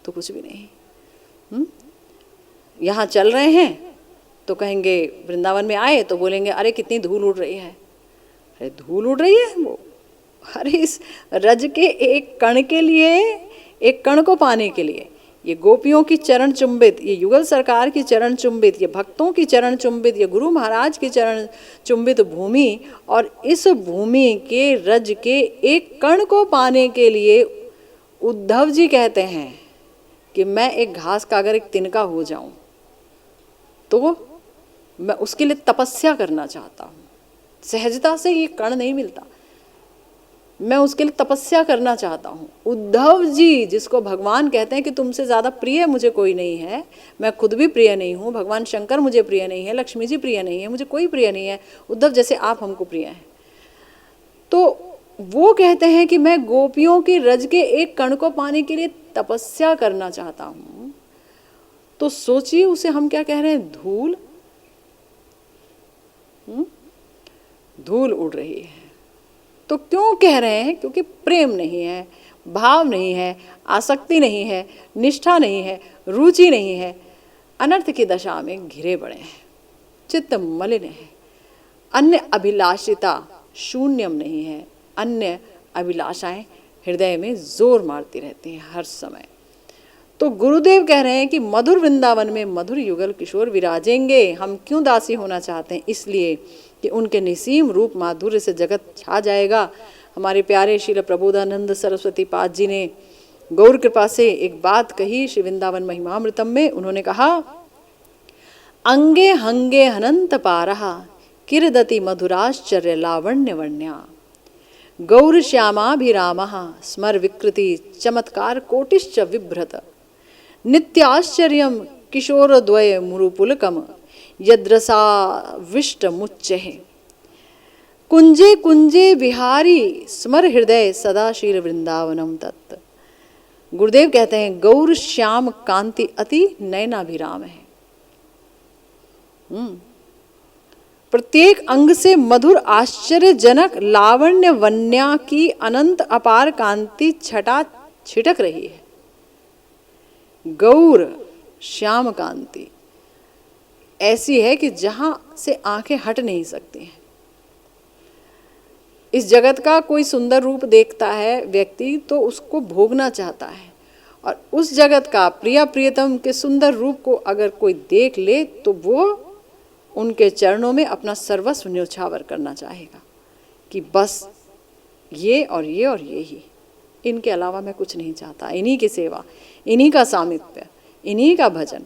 तो कुछ भी नहीं। यहाँ चल रहे हैं तो कहेंगे, वृंदावन में आए तो बोलेंगे अरे कितनी धूल उड़ रही है। अरे धूल उड़ रही है वो, अरे इस रज के एक कण के लिए, एक कण को पाने के लिए ये गोपियों की चरण चुंबित, ये युगल सरकार की चरण चुंबित, ये भक्तों की चरण चुंबित, ये गुरु महाराज की चरण चुंबित भूमि, और इस भूमि के रज के एक कण को पाने के लिए उद्धव जी कहते हैं कि मैं एक घास का अगर एक तिनका हो जाऊं तो मैं उसके लिए तपस्या करना चाहता हूँ। सहजता से ये कण नहीं मिलता, मैं उसके लिए तपस्या करना चाहता हूँ। उद्धव जी जिसको भगवान कहते हैं कि तुमसे ज़्यादा प्रिय मुझे कोई नहीं है, मैं खुद भी प्रिय नहीं हूँ, भगवान शंकर मुझे प्रिय नहीं है, लक्ष्मी जी प्रिय नहीं है, मुझे कोई प्रिय नहीं है, उद्धव जैसे आप हमको प्रिय हैं। तो वो कहते हैं कि मैं गोपियों की रज के एक कण को पाने के लिए तपस्या करना चाहता हूँ। तो सोचिए उसे हम क्या कह रहे हैं, धूल। धूल उड़ रही है। तो क्यों कह रहे हैं? क्योंकि प्रेम नहीं है, भाव नहीं है, आसक्ति नहीं है, निष्ठा नहीं है, रुचि नहीं है, अनर्थ की दशा में घिरे पड़े हैं, चित्त मलिन है, अन्य अभिलाषिता शून्यम नहीं है, अन्य अभिलाषाएं हृदय में जोर मारती रहती हैं हर समय। तो गुरुदेव कह रहे हैं कि मधुर वृंदावन में मधुर युगल किशोर विराजेंगे। हम क्यों दासी होना चाहते हैं? इसलिए कि उनके निसीम रूप माधुर्य से जगत छा जाएगा। हमारे प्यारे श्रील प्रबोधानंद सरस्वती पाद जी ने गौर कृपा से एक बात कही श्री वृंदावन महिमामृतम में। उन्होंने कहा, अंगे हंगे हनंत पारहा किरदति मधुराश्चर्य लावण्य वर्ण्या गौर श्यामाभिरामः स्मर विकृति चमत्कार कोटिश्च विभ्रत नित्याश्चर्यम किशोरद्वय मुरुपुलकम यद्रसा विष्ट मुच्चः कुंजे कुंजे बिहारी स्मर हृदय सदा शील वृंदावनम तत्। गुरुदेव कहते हैं गौर श्याम कांति अति नयनाभिराम है। प्रत्येक अंग से मधुर आश्चर्यजनक लावण्य वन्या की अनंत अपार कांति छटा छिटक रही है। गौर श्याम कांति ऐसी है कि जहां से आंखें हट नहीं सकती हैं। इस जगत का कोई सुंदर रूप देखता है व्यक्ति तो उसको भोगना चाहता है, और उस जगत का प्रिया प्रियतम के सुंदर रूप को अगर कोई देख ले तो वो उनके चरणों में अपना सर्वस्व न्योछावर करना चाहेगा कि बस ये और ये और ये ही, इनके अलावा मैं कुछ नहीं चाहता। इन्हीं की सेवा, इन्हीं का सामिप्य, इन्हीं का भजन।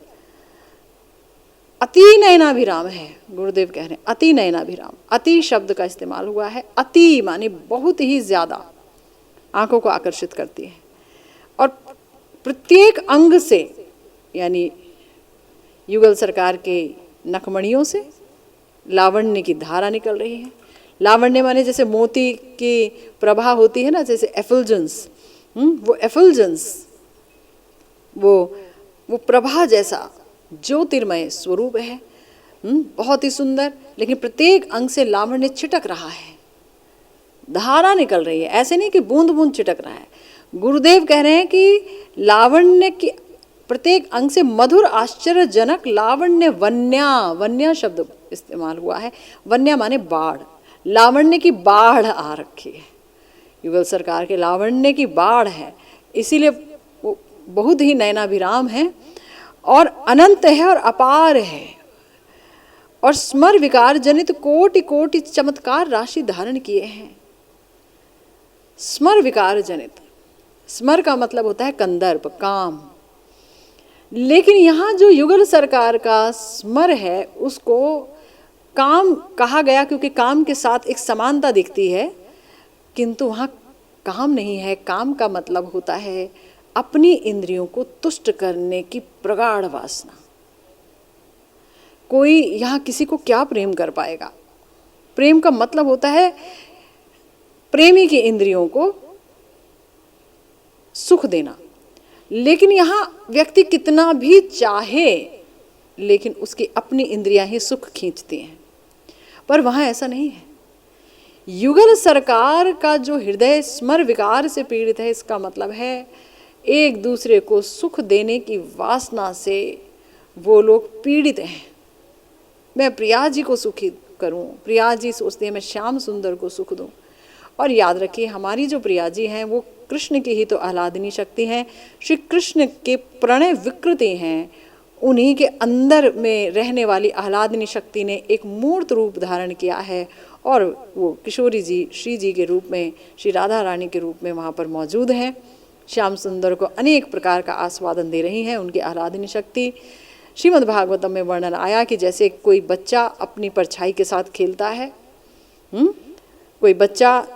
अति नयनाभिराम है, गुरुदेव कह रहे हैं अति नयनाभिराम। अति शब्द का इस्तेमाल हुआ है। अति माने बहुत ही ज्यादा आंखों को आकर्षित करती है, और प्रत्येक अंग से, यानी युगल सरकार के नखमणियों से लावण्य की धारा निकल रही है। लावण्य माने जैसे मोती की प्रभा होती है ना, जैसे एफुल्जेंस, वो एफुल्जेंस, वो प्रभा जैसा ज्योतिर्मय स्वरूप है, बहुत ही सुंदर। लेकिन प्रत्येक अंग से लावण्य छिटक रहा है, धारा निकल रही है, ऐसे नहीं कि बूंद बूंद छिटक रहा है। गुरुदेव कह रहे हैं कि लावण्य की प्रत्येक अंग से मधुर आश्चर्यजनक लावण्य, वन्या शब्द इस्तेमाल हुआ है। वन्या माने बाढ़, लावण्य की बाढ़ आ रखी है। युगल सरकार के लावण्य की बाढ़ है, इसीलिए वो बहुत ही नयनाभिराम है और अनंत है और अपार है, और स्मर विकार जनित कोटि कोटि चमत्कार राशि धारण किए हैं। स्मर विकार जनित, स्मर का मतलब होता है कंदर्प, काम। लेकिन यहाँ जो युगल सरकार का स्मर है उसको काम कहा गया क्योंकि काम के साथ एक समानता दिखती है, किंतु वहाँ काम नहीं है। काम का मतलब होता है अपनी इंद्रियों को तुष्ट करने की प्रगाढ़ वासना। कोई यहाँ किसी को क्या प्रेम कर पाएगा? प्रेम का मतलब होता है प्रेमी की इंद्रियों को सुख देना। लेकिन यहाँ व्यक्ति कितना भी चाहे, लेकिन उसकी अपनी इंद्रियां ही सुख खींचती हैं, पर वहाँ ऐसा नहीं है। युगल सरकार का जो हृदय स्मर विकार से पीड़ित है, इसका मतलब है एक दूसरे को सुख देने की वासना से वो लोग पीड़ित हैं। मैं प्रिया जी को सुखी करूं, प्रिया जी सोचती है मैं श्याम सुंदर को सुख दूं। और याद रखिए, हमारी जो प्रिया जी हैं वो कृष्ण की ही तो आह्लादिनी शक्ति हैं, श्री कृष्ण के प्रणय विकृति हैं। उन्हीं के अंदर में रहने वाली आह्लादिनी शक्ति ने एक मूर्त रूप धारण किया है, और वो किशोरी जी श्री जी के रूप में, श्री राधा रानी के रूप में वहाँ पर मौजूद हैं। श्याम सुंदर को अनेक प्रकार का आस्वादन दे रही हैं उनकी आह्लादिनी शक्ति। श्रीमद् भागवतम में वर्णन आया कि जैसे कोई बच्चा अपनी परछाई के साथ खेलता है, कोई बच्चा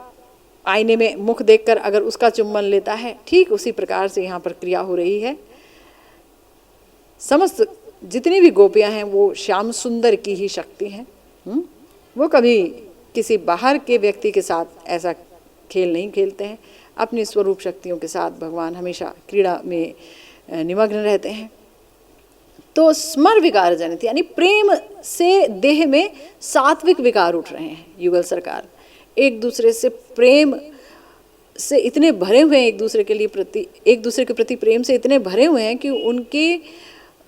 आईने में मुख देखकर अगर उसका चुम्बन लेता है, ठीक उसी प्रकार से यहाँ पर क्रिया हो रही है। समस्त जितनी भी गोपियाँ हैं वो श्याम सुंदर की ही शक्ति हैं। वो कभी किसी बाहर के व्यक्ति के साथ ऐसा खेल नहीं खेलते हैं, अपनी स्वरूप शक्तियों के साथ भगवान हमेशा क्रीड़ा में निमग्न रहते हैं। तो स्मर विकार जनित यानी प्रेम से देह में सात्विक विकार उठ रहे हैं। युगल सरकार एक दूसरे से प्रेम से इतने भरे हुए हैं, एक दूसरे के प्रति प्रेम से इतने भरे हुए हैं कि उनके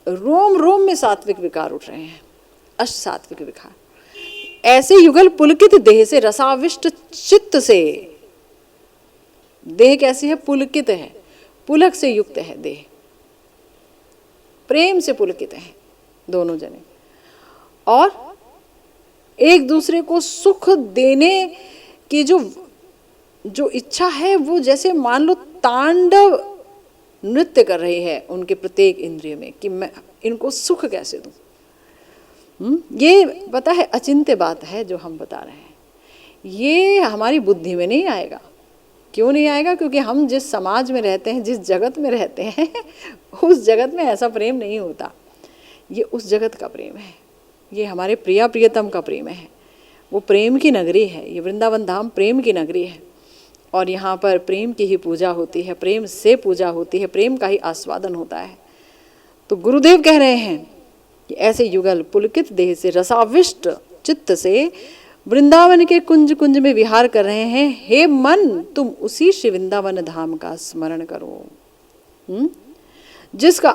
रोम रोम में सात्विक विकार उठ रहे हैं, अष्ट सात्विक विकार। ऐसे युगल पुलकित देह से, रसाविष्ट चित्त से, देह कैसी है? पुलकित है, पुलक से युक्त है देह, प्रेम से पुलकित है दोनों जने, और एक दूसरे को सुख देने की जो इच्छा है वो जैसे मान लो तांडव नृत्य कर रही है उनके प्रत्येक इंद्रिय में कि मैं इनको सुख कैसे दूं। ये पता है अचिंत्य बात है जो हम बता रहे हैं, ये हमारी बुद्धि में नहीं आएगा। क्यों नहीं आएगा? क्योंकि हम जिस समाज में रहते हैं, जिस जगत में रहते हैं, उस जगत में ऐसा प्रेम नहीं होता। ये उस जगत का प्रेम है, ये हमारे प्रिया प्रियतम का प्रेम है। वो प्रेम की नगरी है, ये वृंदावन धाम प्रेम की नगरी है, और यहाँ पर प्रेम की ही पूजा होती है, प्रेम से पूजा होती है, प्रेम का ही आस्वादन होता है। तो गुरुदेव कह रहे हैं कि ऐसे युगल पुलकित देह से, रसाविष्ट चित्त से वृंदावन के कुंज कुंज में विहार कर रहे हैं। हे मन, तुम उसी श्री वृंदावन धाम का स्मरण करो। जिनका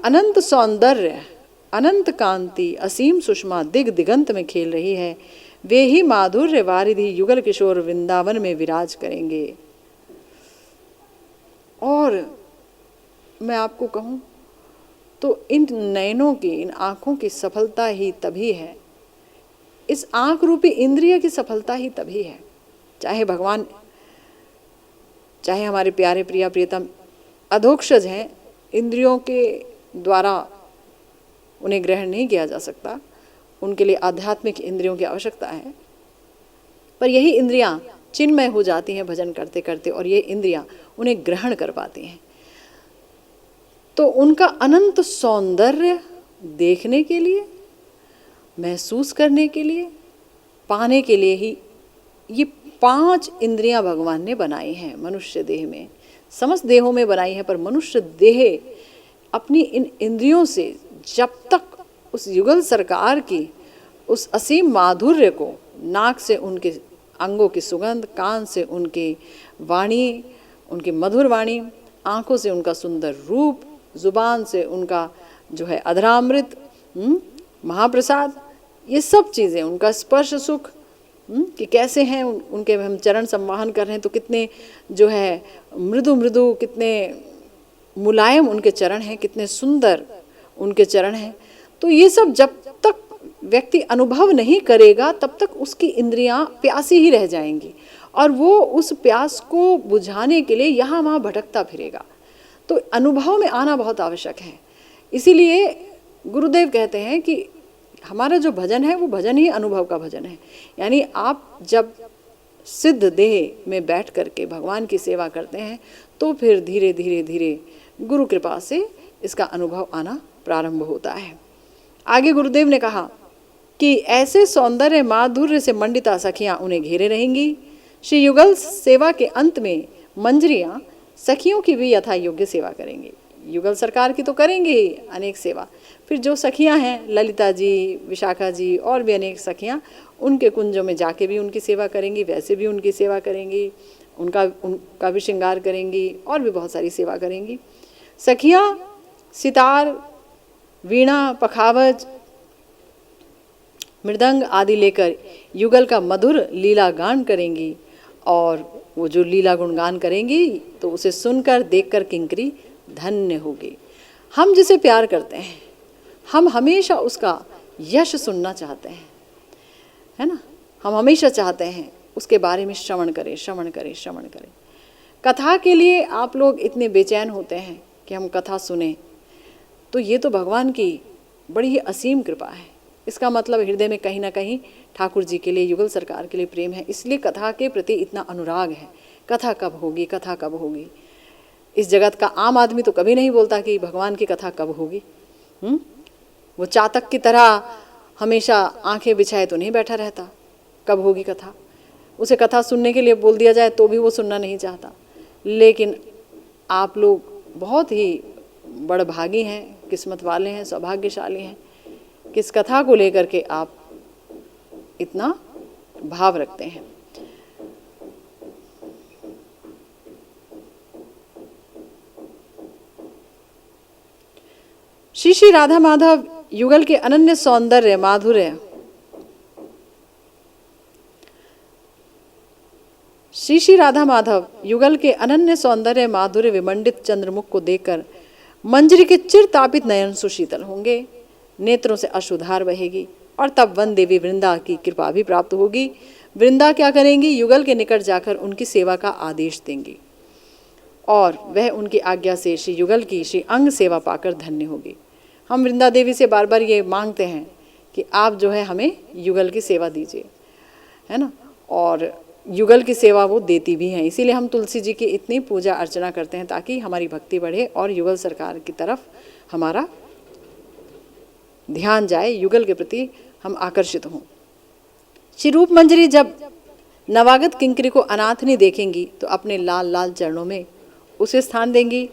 अनंत सौंदर्य, अनंत कांति, असीम सुषमा दिग दिगंत में खेल रही है, वे ही माधुर्य वारिधि युगल किशोर वृंदावन में विराज करेंगे। और मैं आपको कहूँ तो इन नयनों की, इन आँखों की सफलता ही तभी है, इस आँख रूपी इंद्रिय की सफलता ही तभी है। चाहे भगवान, चाहे हमारे प्यारे प्रिया प्रियतम अधोक्षज हैं, इंद्रियों के द्वारा उन्हें ग्रहण नहीं किया जा सकता, उनके लिए आध्यात्मिक इंद्रियों की आवश्यकता है। पर यही इंद्रियां चिन्मय हो जाती हैं भजन करते करते, और ये इंद्रियां उन्हें ग्रहण कर पाती हैं। तो उनका अनंत सौंदर्य देखने के लिए, महसूस करने के लिए, पाने के लिए ही ये 5 इंद्रियां भगवान ने बनाई हैं मनुष्य देह में। समस्त देहों में बनाई है, पर मनुष्य देह अपनी इन इंद्रियों से जब तक उस युगल सरकार की उस असीम माधुर्य को, नाक से उनके अंगों की सुगंध, कान से उनकी वाणी, उनकी मधुर वाणी, आँखों से उनका सुंदर रूप, जुबान से उनका जो है अधरामृत, महाप्रसाद, ये सब चीज़ें, उनका स्पर्श सुख, कि कैसे हैं उनके हम चरण संवाहन कर रहे हैं तो कितने जो है मृदु मृदु, कितने मुलायम उनके चरण हैं, कितने सुंदर उनके चरण हैं। तो ये सब जब तक व्यक्ति अनुभव नहीं करेगा तब तक उसकी इंद्रियां प्यासी ही रह जाएंगी, और वो उस प्यास को बुझाने के लिए यहाँ वहाँ भटकता फिरेगा। तो अनुभव में आना बहुत आवश्यक है। इसीलिए गुरुदेव कहते हैं कि हमारा जो भजन है वो भजन ही अनुभव का भजन है। यानी आप जब सिद्ध देह में बैठ करके भगवान की सेवा करते हैं तो फिर धीरे धीरे धीरे गुरु कृपा से इसका अनुभव आना प्रारंभ होता है। आगे गुरुदेव ने कहा कि ऐसे सौंदर्य माधुर्य से मंडिता सखियां उन्हें घेरे रहेंगी। श्री युगल सेवा के अंत में मंजरियां सखियों की भी यथा योग्य सेवा करेंगी। युगल सरकार की तो करेंगे ही अनेक सेवा, फिर जो सखियां हैं, ललिता जी, विशाखा जी और भी अनेक सखियां, उनके कुंजों में जाके भी उनकी सेवा करेंगी, वैसे भी उनकी सेवा करेंगी, उनका भी श्रृंगार करेंगी और भी बहुत सारी सेवा करेंगी। सखियां सितार, वीणा, पखावज, मृदंग आदि लेकर युगल का मधुर लीला गान करेंगी, और वो जो लीला गुणगान करेंगी तो उसे सुनकर देखकर किंकरी धन्य होगी। हम जिसे प्यार करते हैं हम हमेशा उसका यश सुनना चाहते हैं, है ना। हम हमेशा चाहते हैं उसके बारे में श्रवण करें, श्रवण करें, श्रवण करें। कथा के लिए आप लोग इतने बेचैन होते हैं कि हम कथा सुने, तो ये तो भगवान की बड़ी ही असीम कृपा है। इसका मतलब हृदय में कहीं ना कहीं ठाकुर जी के लिए, युगल सरकार के लिए प्रेम है, इसलिए कथा के प्रति इतना अनुराग है। कथा कब होगी, कथा कब होगी। इस जगत का आम आदमी तो कभी नहीं बोलता कि भगवान की कथा कब होगी। वो चातक की तरह हमेशा आंखें बिछाए तो नहीं बैठा रहता, कब होगी कथा। उसे कथा सुनने के लिए बोल दिया जाए तो भी वो सुनना नहीं चाहता। लेकिन आप लोग बहुत ही बड़भागी हैं, किस्मत वाले हैं, सौभाग्यशाली हैं कि इस कथा को लेकर के आप इतना भाव रखते हैं। श्री श्री राधा माधव युगल के अनन्य सौंदर्य माधुर्य, श्री श्री राधा माधव युगल के अनन्य सौंदर्य माधुर्य विमंडित चंद्रमुख को देखकर मंजरी के चिर तापित नयन सुशीतल होंगे, नेत्रों से अश्रुधार बहेगी, और तब वन देवी वृंदा की कृपा भी प्राप्त होगी। वृंदा क्या करेंगी, युगल के निकट जाकर उनकी सेवा का आदेश देंगी, और वह उनकी आज्ञा से श्री युगल की श्री अंग सेवा पाकर धन्य होगी। हम वृंदा देवी से बार बार ये मांगते हैं कि आप जो है हमें युगल की सेवा दीजिए, है ना। और युगल की सेवा वो देती भी हैं, इसीलिए हम तुलसी जी की इतनी पूजा अर्चना करते हैं ताकि हमारी भक्ति बढ़े और युगल सरकार की तरफ हमारा ध्यान जाए, युगल के प्रति हम आकर्षित हों। श्री रूप मंजरी जब नवागत किंकरी को अनाथनी देखेंगी तो अपने लाल लाल चरणों में उसे स्थान देंगी,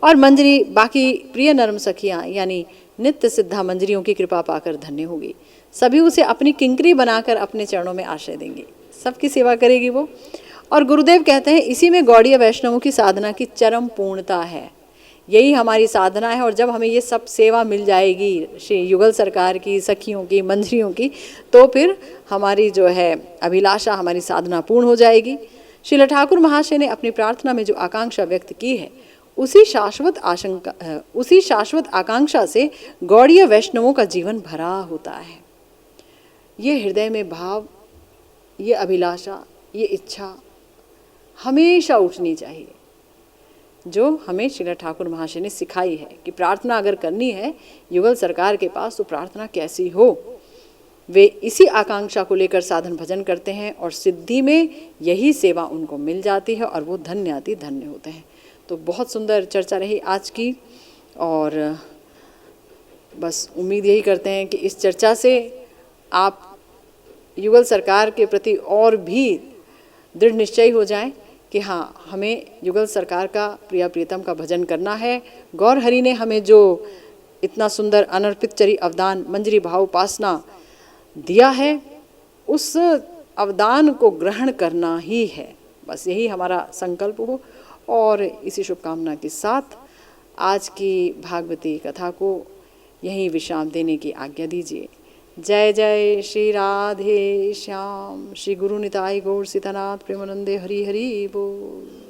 और मंजरी बाकी प्रिय नरम सखियाँ यानी नित्य सिद्धा मंजरियों की कृपा पाकर धन्य होगी। सभी उसे अपनी किंकरी बनाकर अपने चरणों में आश्रय देंगी, सबकी सेवा करेगी वो। और गुरुदेव कहते हैं इसी में गौड़ीय वैष्णवों की साधना की चरम पूर्णता है, यही हमारी साधना है। और जब हमें ये सब सेवा मिल जाएगी श्री युगल सरकार की, सखियों की, मंजरियों की, तो फिर हमारी जो है अभिलाषा, हमारी साधना पूर्ण हो जाएगी। श्रील ठाकुर महाशय ने अपनी प्रार्थना में जो आकांक्षा व्यक्त की है, उसी शाश्वत आकांक्षा से गौड़ीय वैष्णवों का जीवन भरा होता है। ये हृदय में भाव, ये अभिलाषा, ये इच्छा हमेशा उठनी चाहिए, जो हमें श्रील ठाकुर महाशय ने सिखाई है कि प्रार्थना अगर करनी है युगल सरकार के पास तो प्रार्थना कैसी हो। वे इसी आकांक्षा को लेकर साधन भजन करते हैं और सिद्धि में यही सेवा उनको मिल जाती है और वो धन्य धन्य होते हैं। तो बहुत सुंदर चर्चा रही आज की, और बस उम्मीद यही करते हैं कि इस चर्चा से आप युगल सरकार के प्रति और भी दृढ़ निश्चयी हो जाएं कि हाँ, हमें युगल सरकार का, प्रिया प्रीतम का भजन करना है। गौर हरि ने हमें जो इतना सुंदर अनर्पित चरी अवदान मंजरी भाव उपासना दिया है, उस अवदान को ग्रहण करना ही है। बस यही हमारा संकल्प हो, और इसी शुभकामना के साथ आज की भागवती कथा को यहीं विश्राम देने की आज्ञा दीजिए। जय जय श्री राधे श्याम, श्री गुरु निताई गौर सीतानाथ प्रेमानंदे हरि हरि बोल।